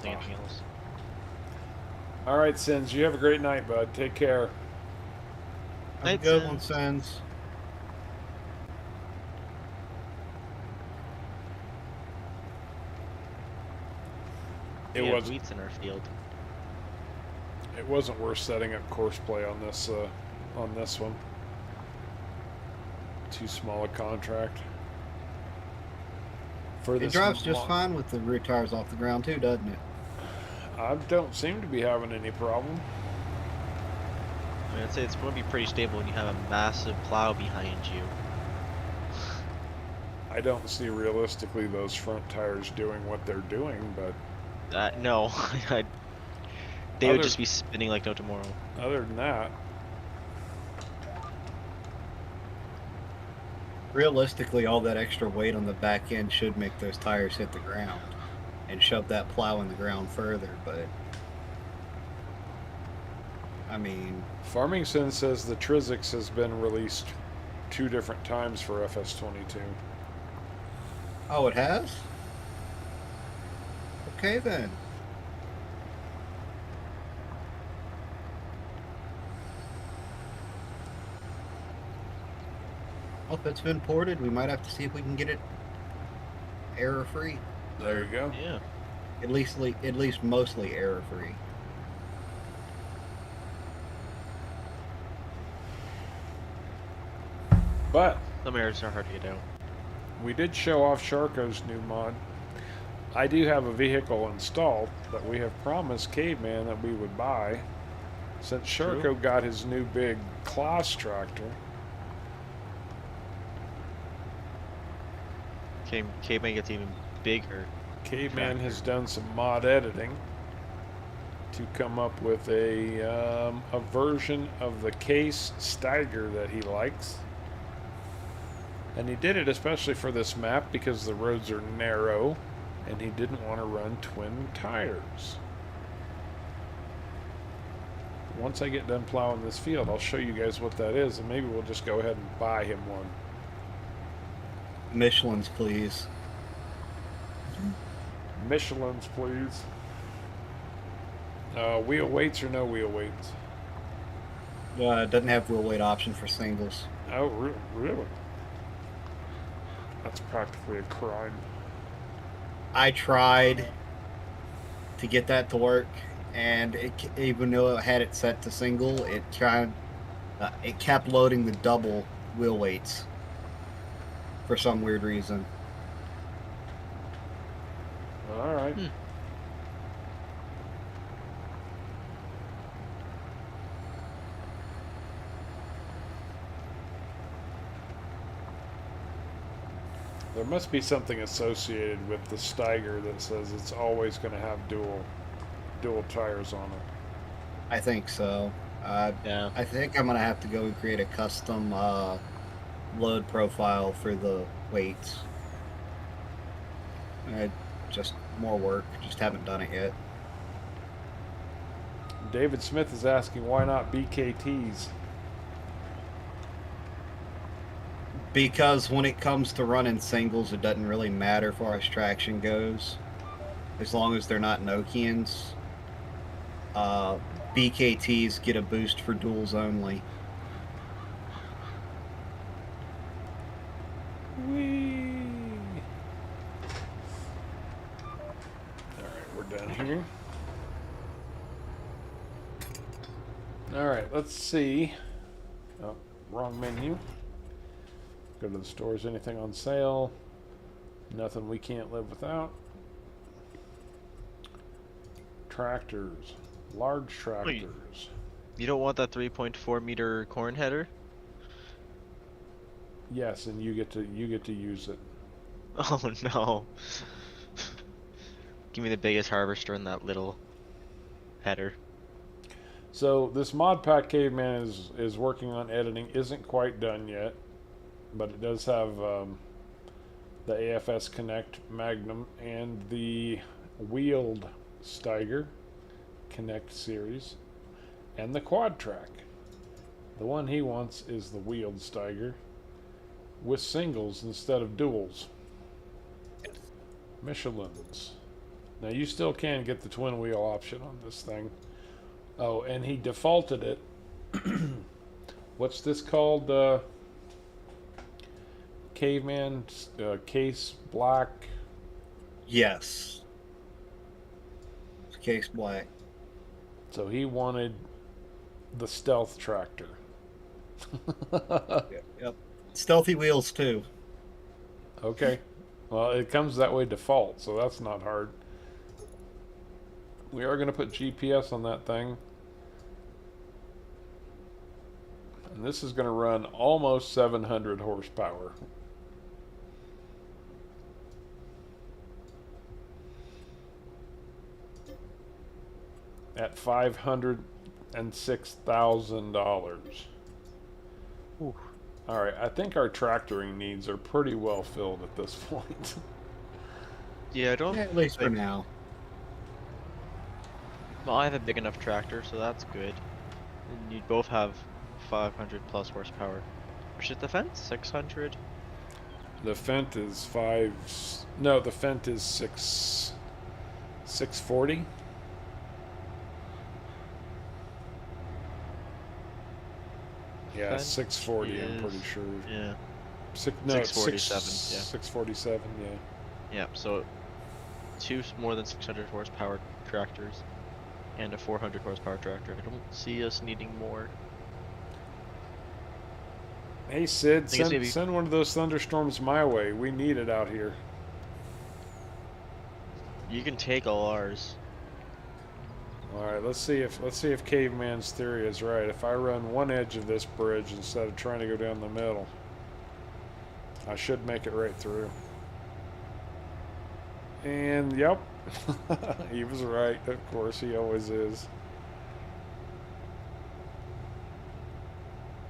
Anything else? Alright, Sins, you have a great night, bud. Take care. Have a Night, good Sin. one, Sens. It We have was. wheats in our field. It wasn't worth setting up Courseplay on this one. Too small a contract. For It this drives just mo- fine with the rear tires off the ground too, doesn't it? I don't seem to be having any problem. I mean, I'd say it's going to be pretty stable when you have a massive plow behind you. I don't see realistically those front tires doing what they're doing, but No, they would Other- just be spinning like no tomorrow. other than that, Realistically, all that extra weight on the back end should make those tires hit the ground and shove that plow in the ground further, but I mean, Farming Sin says the Trizix has been released 2 different times for FS22. oh, it has? Okay then. Well, if it's been ported, we might have to see if we can get it error-free. There you go. Yeah. At least mostly error-free. But Some errors are hard to get out. we did show off Sharko's new mod. I do have a vehicle installed that we have promised Caveman that we would buy. Since Sharko True. got his new big Claas tractor, Caveman gets even bigger. Caveman has done some mod editing to come up with a version of the case Steiger that he likes. And he did it especially for this map because the roads are narrow and he didn't want to run twin tires. Once I get done plowing this field, I'll show you guys what that is, and maybe we'll just go ahead and buy him one. Michelin's, please. Michelin's, please. Wheel weights or no wheel weights? It doesn't have wheel weight option for singles. Oh, really? That's practically a crime. I tried to get that to work, and even though it had it set to single, it kept loading the double wheel weights for some weird reason. All right. There must be something associated with the Steiger that says it's always going to have dual tires on it. I think so. Yeah. I think I'm gonna have to go and create a custom load profile for the weights. Just more work. Just haven't done it yet. David Smith is asking why not BKTs. Because when it comes to running singles, it doesn't really matter as far as traction goes, as long as they're not Nokians. BKTs get a boost for duals only. Whee! Alright, we're done here. Alright, let's see. Oh, wrong menu. Go to the stores. Anything on sale? Nothing we can't live without. Tractors. Large tractors. You don't want that 3.4 meter corn header? Yes, and you get to use it. Oh no. Give me the biggest harvester in that little header. So this mod pack Caveman is working on editing. Isn't quite done yet, but it does have the AFS Connect Magnum and the wheeled Steiger Connect series and the quad track. The one he wants is the wheeled Steiger with singles instead of duals. Michelin's. Now you still can get the twin wheel option on this thing. Oh, and he defaulted it. What's this called? Caveman case black. Yes. Case black. So he wanted the stealth tractor. Yep. Stealthy wheels too. Okay. Well, it comes that way default, so that's not hard. We are going to put GPS on that thing. And this is going to run almost 700 horsepower. At $506,000. Alright, I think our tractoring needs are pretty well filled at this point. Yeah, I don't. At least for think- now. Well, I have a big enough tractor, so that's good. And you'd both have 500 plus horsepower. Or should the fence 600? The Fent is the Fent is 640. Yeah, Fent 640. I'm pretty is- sure. Yeah. 647. 647, yeah. 647. Yeah. Yeah. So two more than 600 horsepower tractors and a 400 horsepower tractor. I don't see us needing more. Hey Sid, think it's maybe- send one of those thunderstorms my way. We need it out here. You can take all ours. All right, let's see if Caveman's theory is right. If I run one edge of this bridge instead of trying to go down the middle, I should make it right through. And yep, he was right. Of course, he always is.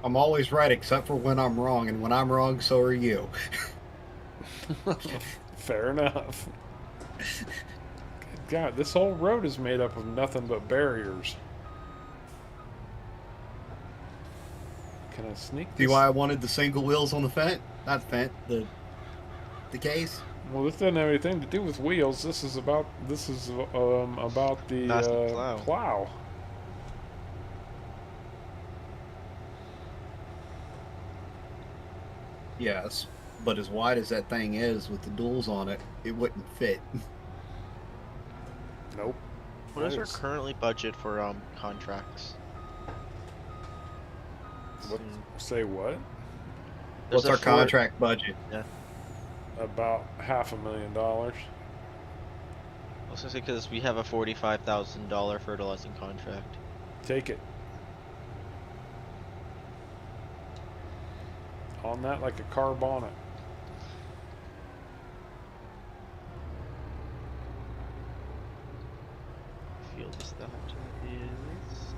I'm always right except for when I'm wrong, and when I'm wrong, so are you. Fair enough. God, this whole road is made up of nothing but barriers. Can I sneak See this? why I wanted the single wheels on the Fent? Not Fent, the case. Well, this doesn't have anything to do with wheels. This is about the Massive plow. plow. Yes, but as wide as that thing is with the duals on it, it wouldn't fit. Nope. What is our Nice. currently budget for contracts? What, say what? There's What's a our four- contract budget? About $500,000. I was gonna say because we have a $45,000 fertilizing contract. Take it. On that like a car bonnet. Field is that is.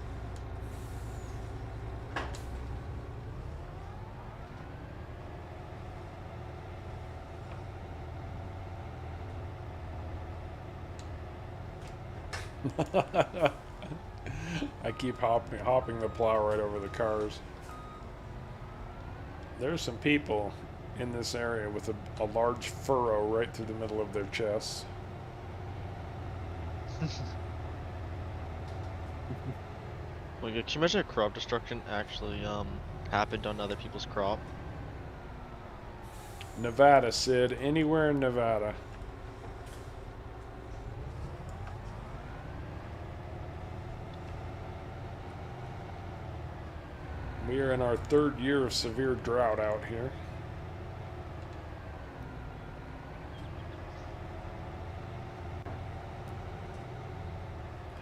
I keep hopping the plow right over the cars. There's some people in this area with a large furrow right through the middle of their chests. Like, can you imagine if crop destruction actually happened on other people's crop? Nevada, Sid. Anywhere in Nevada. We are in our 3rd year of severe drought out here.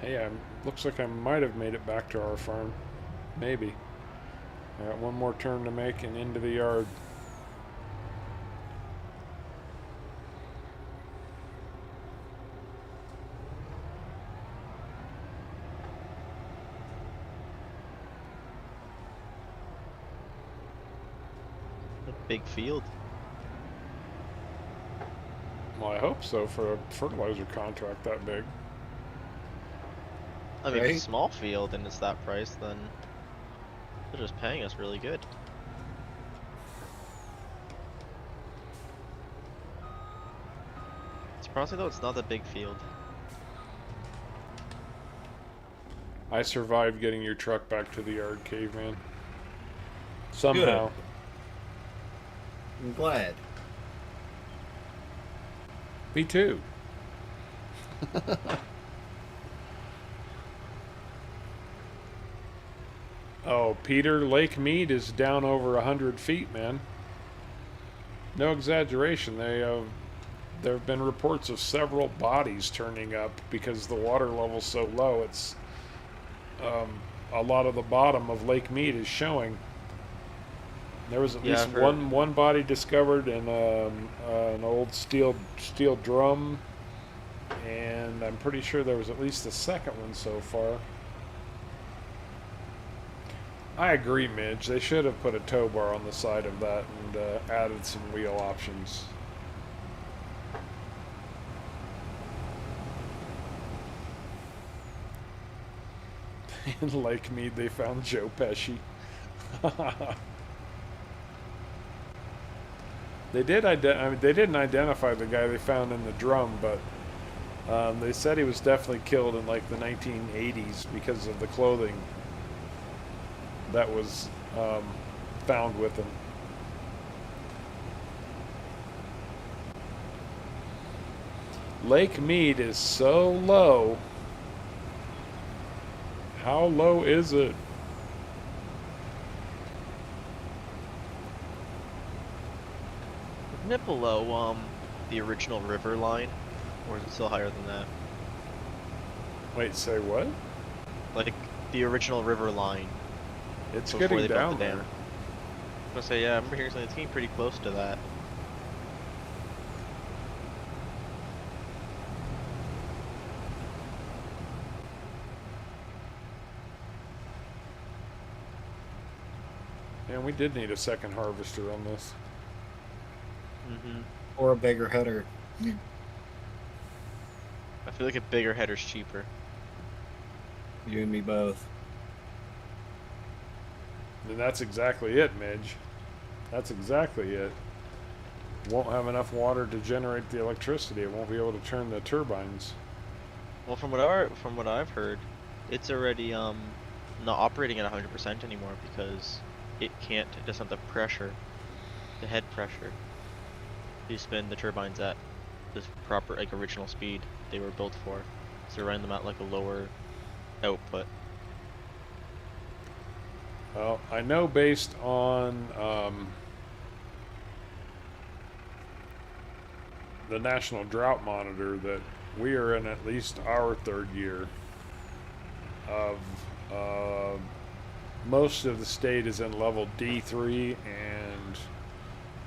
Hey, looks like I might have made it back to our farm. Maybe. I got one more turn to make and into the yard. A big field. Well, I hope so for a fertilizer contract that big. I mean, if it's Right? a small field and it's that price, then they're just paying us really good. Surprisingly though, it's not a big field. I survived getting your truck back to the yard, caveman. Somehow. I'm glad. Me too. Oh, Peter, Lake Mead is down over 100 feet, man. No exaggeration. There have been reports of several bodies turning up because the water level's so low. It's a lot of the bottom of Lake Mead is showing. There was at Yeah, least I've heard. one body discovered in an old steel drum, and I'm pretty sure there was at least a second one so far. I agree, Midge. They should have put a tow bar on the side of that and added some wheel options. In Lake Mead, they found Joe Pesci. They did. I mean, they didn't identify the guy they found in the drum, but they said he was definitely killed in like the 1980s because of the clothing that was found with him. Lake Mead is so low. How low is it? Isn't it below the original river line? Or is it still higher than that? Wait, say what? Like the original river line It's before getting they built down the there. dam. I was gonna say, yeah, I remember hearing something, it's getting pretty close to that. And we did need a second harvester on this. Mm-hmm. Or a bigger header. I feel like a bigger header's cheaper. You and me both. And that's exactly it, Midge. That's exactly it. Won't have enough water to generate the electricity. It won't be able to turn the turbines. Well, from what I've heard, it's already not operating at 100% anymore because it doesn't have the pressure, the head pressure, to spin the turbines at this proper, like, original speed they were built for. So running them at like a lower output. Well, I know based on the National Drought Monitor that we are in at least our 3rd year of most of the state is in level D3 and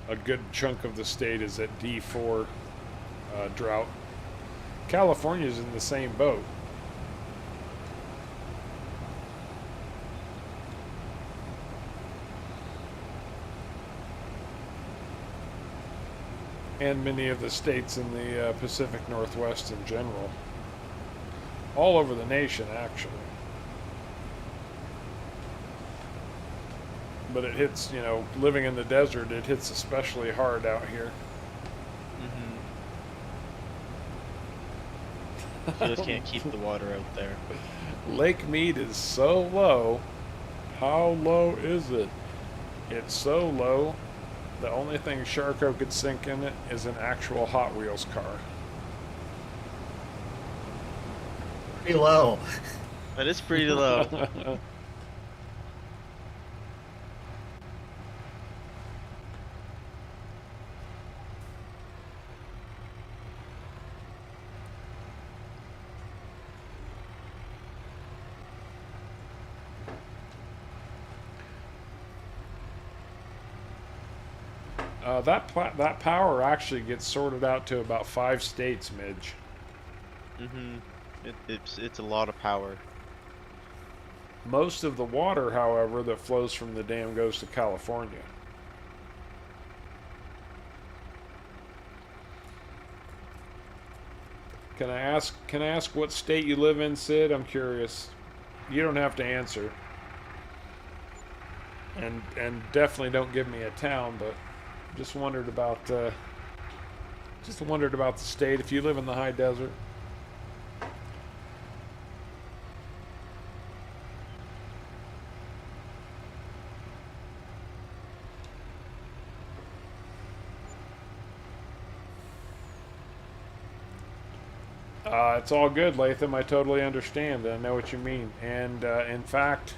a good chunk of the state is at D4 drought. California's in the same boat. And many of the states in the Pacific Northwest in general. All over the nation, actually. but it hits, you know, living in the desert, it hits especially hard out here. You just can't keep the water out there. Lake Mead is so low. How low is it? It's so low, the only thing Sharko could sink in it is an actual Hot Wheels car. Pretty low. That is pretty low. That power actually gets sorted out to about 5 states, Midge. It's a lot of power. Most of the water, however, that flows from the dam goes to California. Can I ask what state you live in, Sid? I'm curious. You don't have to answer. And definitely don't give me a town, but just wondered about the state if you live in the high desert. It's all good, Latham. I totally understand. I know what you mean. And in fact,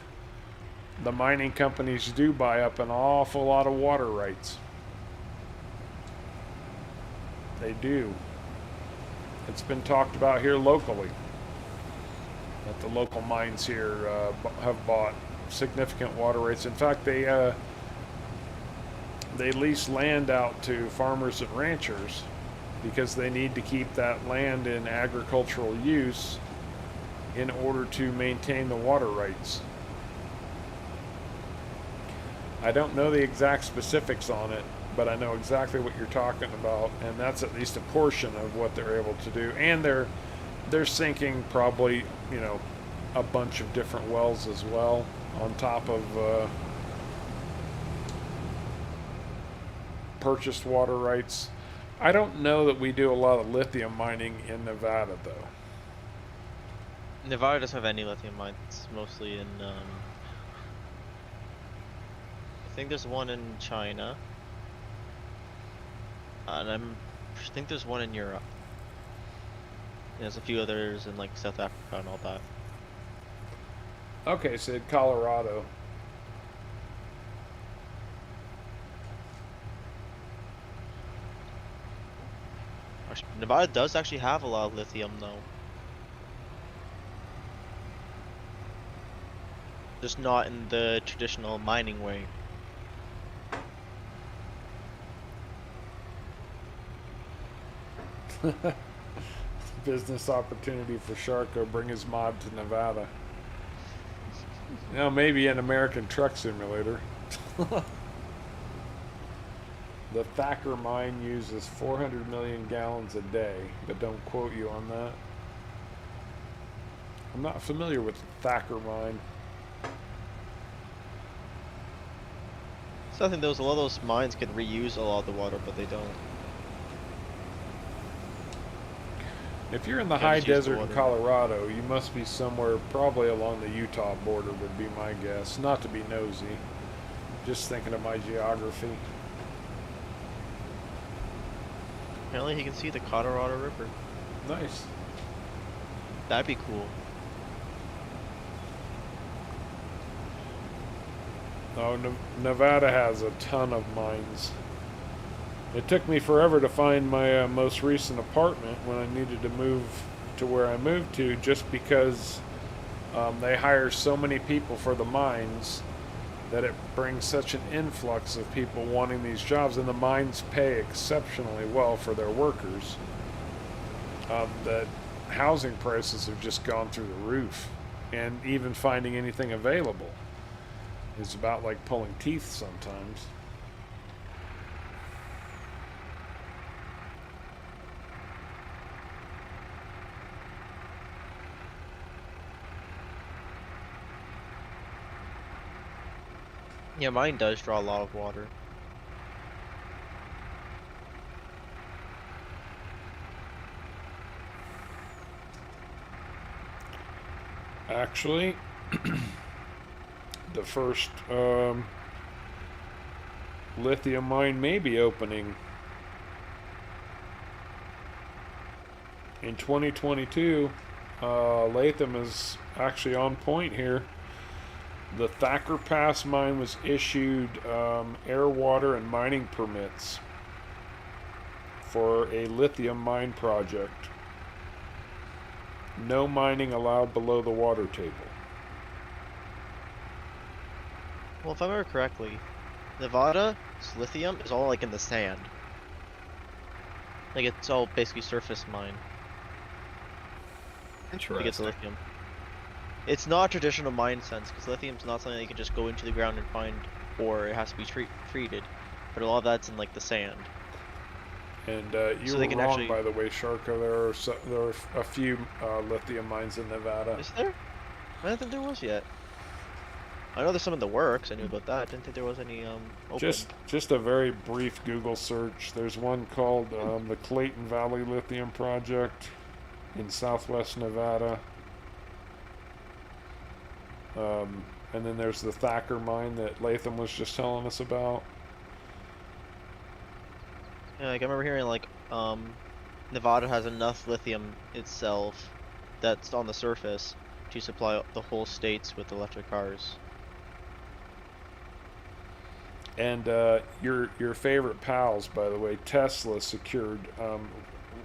the mining companies do buy up an awful lot of water rights. They do. It's been talked about here locally. That the local mines here have bought significant water rights. In fact, they lease land out to farmers and ranchers because they need to keep that land in agricultural use in order to maintain the water rights. I don't know the exact specifics on it, but I know exactly what you're talking about, and that's at least a portion of what they're able to do. And they're sinking probably, you know, a bunch of different wells as well on top of purchased water rights. I don't know that we do a lot of lithium mining in Nevada, though. Nevada doesn't have any lithium mines. It's mostly in, I think there's one in China. And I think there's one in Europe. There's a few others in, like, South Africa and all that. Okay, Sid, Colorado. Nevada does actually have a lot of lithium, though. Just not in the traditional mining way. Business opportunity for Sharko. Bring his mod to Nevada. You know, maybe an American Truck Simulator. The Thacker mine uses 400 million gallons a day, but don't quote you on that. I'm not familiar with the Thacker mine. So I think a lot of those mines can reuse a lot of the water, but they don't. If you're in the Yeah, high just use the desert in water. Colorado, you must be somewhere probably along the Utah border would be my guess. Not to be nosy, just thinking of my geography. Apparently he can see the Colorado River. Nice. That'd be cool. Oh, Nevada has a ton of mines. It took me forever to find my most recent apartment when I needed to move to where I moved to, just because they hire so many people for the mines that it brings such an influx of people wanting these jobs, and the mines pay exceptionally well for their workers, that housing prices have just gone through the roof, and even finding anything available is about like pulling teeth sometimes. Yeah, mine does draw a lot of water. Actually, the first lithium mine may be opening in 2022. Latham is actually on point here. The Thacker Pass mine was issued air, water, and mining permits for a lithium mine project. No mining allowed below the water table. Well, if I remember correctly, Nevada's lithium is all like in the sand. Like it's all basically surface mine to get the Interesting. lithium. It's not a traditional mine sense because lithium's not something that you can just go into the ground and find, or it has to be treated. But a lot of that's in like the sand. And you So were they can wrong, actually- by the way, Sharko. There are a few lithium mines in Nevada. Is there? I don't think there was yet. I know there's some in the works. I knew about that. Didn't think there was any open. Just a very brief Google search. There's one called the Clayton Valley Lithium Project in southwest Nevada. And then there's the Thacker mine that Latham was just telling us about. Yeah, like I remember hearing like Nevada has enough lithium itself that's on the surface to supply the whole states with electric cars. And your favorite pals, by the way, Tesla secured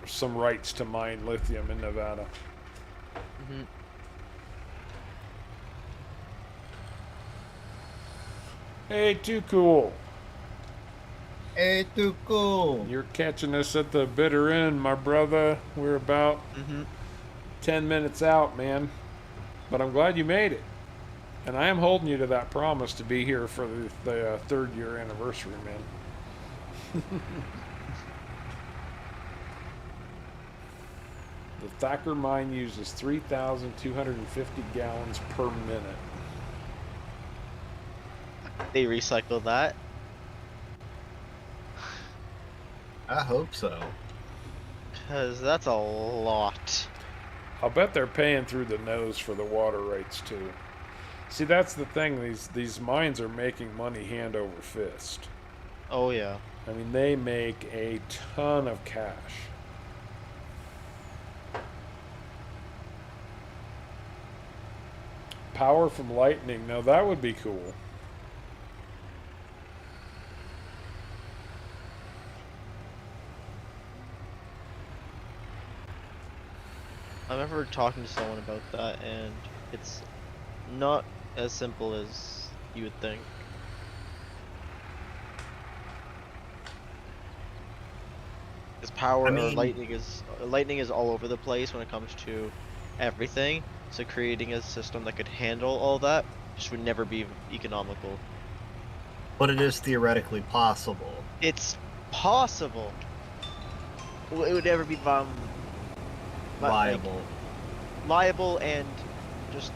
some rights to mine lithium in Nevada. Mm-hmm. Hey, too cool. Hey, too cool. You're catching us at the bitter end, my brother. We're about Mm-hmm. 10 minutes out, man. But I'm glad you made it. And I am holding you to that promise to be here for the third year anniversary, man. The Thacker mine uses 3,250 gallons per minute. They recycle that. I hope so. Cause that's a lot. I'll bet they're paying through the nose for the water rights too. See, that's the thing. These mines are making money hand over fist. Oh yeah. I mean, they make a ton of cash. Power from lightning. Now that would be cool. I remember talking to someone about that, and it's not as simple as you would think. Because power I or mean- lightning is all over the place when it comes to everything. So creating a system that could handle all that just would never be economical. But it is theoretically possible. It's possible. Well, it would never be Viable. liable and just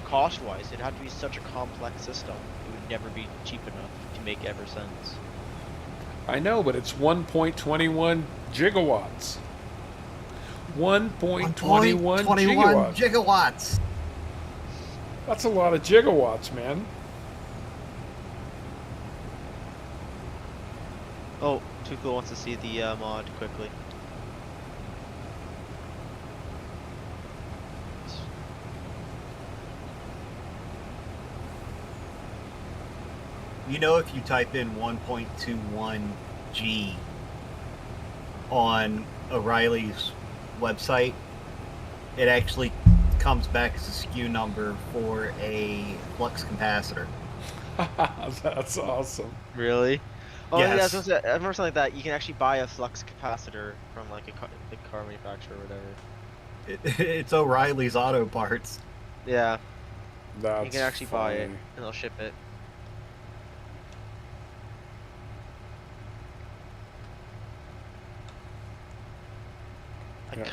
cost-wise. It'd have to be such a complex system. It would never be cheap enough to make ever sense. I know, but it's 1.21 gigawatts. 1.21 gigawatts. gigawatts. That's a lot of gigawatts, man. Oh, Tuco wants to see the mod quickly. You know, if you type in 1.21 G on O'Reilly's website, it actually comes back as a SKU number for a flux capacitor. That's awesome. Really? Oh, yeah, I Yes. was gonna say, I remember something like that. You can actually buy a flux capacitor from like a car manufacturer or whatever. It's O'Reilly's Auto Parts. Yeah, That's you can actually buy it funny. and they'll ship it.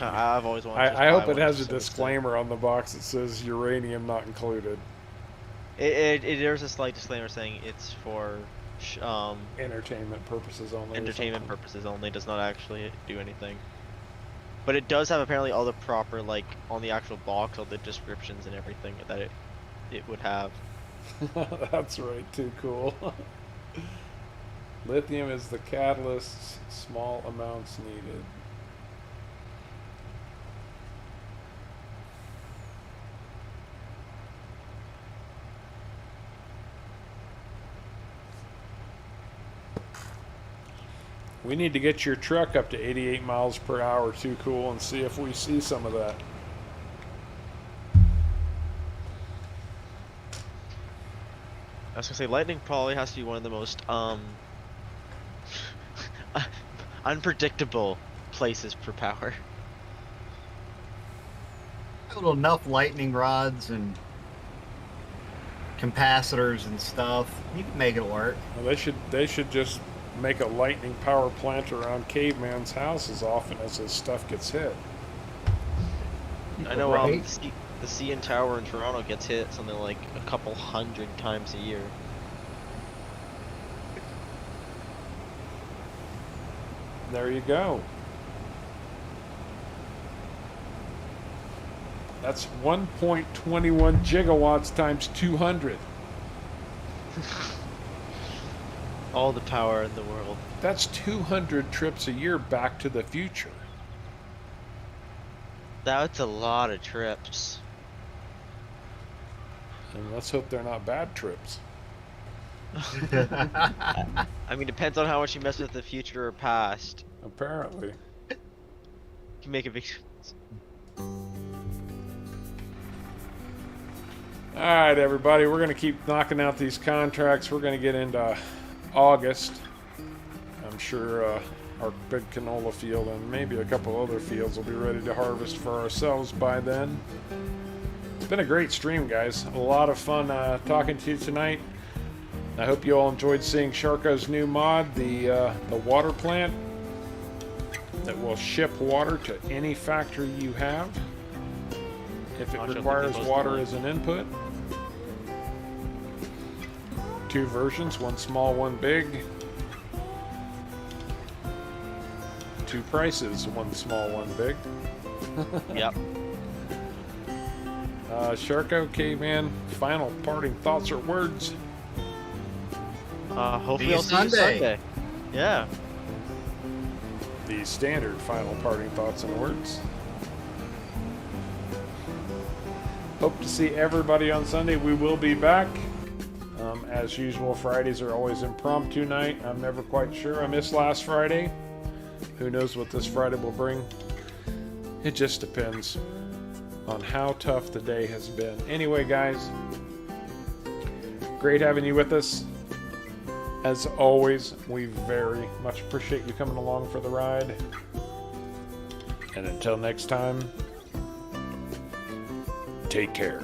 I've always wanted to just I buy hope it one has a just so it's disclaimer on the box that says uranium not included. There's a slight disclaimer saying it's for Entertainment purposes only. or entertainment something. purposes only. Does not actually do anything. But it does have apparently all the proper, like, on the actual box, all the descriptions and everything that it would have. That's right, too cool. Lithium is the catalyst, small amounts needed. We need to get your truck up to 88 miles per hour, too cool, and see if we see some of that. I was gonna say, lightning probably has to be one of the most unpredictable places for power. Enough lightning rods and capacitors and stuff. You can make it work. Well, they should just make a lightning power plant around Caveman's house as often as his stuff gets hit. I know Right? the CN Tower in Toronto gets hit something like a couple hundred times a year. There you go. That's 1.21 gigawatts times 200. All the power in the world. That's 200 trips a year back to the future. That's a lot of trips. And let's hope they're not bad trips. I mean, depends on how much you mess with the future or past. Apparently. Can make a big difference. Alright, everybody, we're going to keep knocking out these contracts. We're going to get into August. I'm sure our big canola field and maybe a couple other fields will be ready to harvest for ourselves by then. It's been a great stream, guys. A lot of fun talking to you tonight. I hope you all enjoyed seeing Sharko's new mod, the water plant that will ship water to any factory you have if it requires water as an input. 2 versions, one small, one big. 2 prices, one small, one big. Yep. Sharko, Caveman, final parting thoughts or words? Hopefully I'll see you Sunday. Yeah. The standard final parting thoughts and words. Hope to see everybody on Sunday. We will be back. As usual, Fridays are always impromptu night. I'm never quite sure. I missed last Friday. Who knows what this Friday will bring? It just depends on how tough the day has been. Anyway, guys, great having you with us. As always, we very much appreciate you coming along for the ride. And until next time, take care.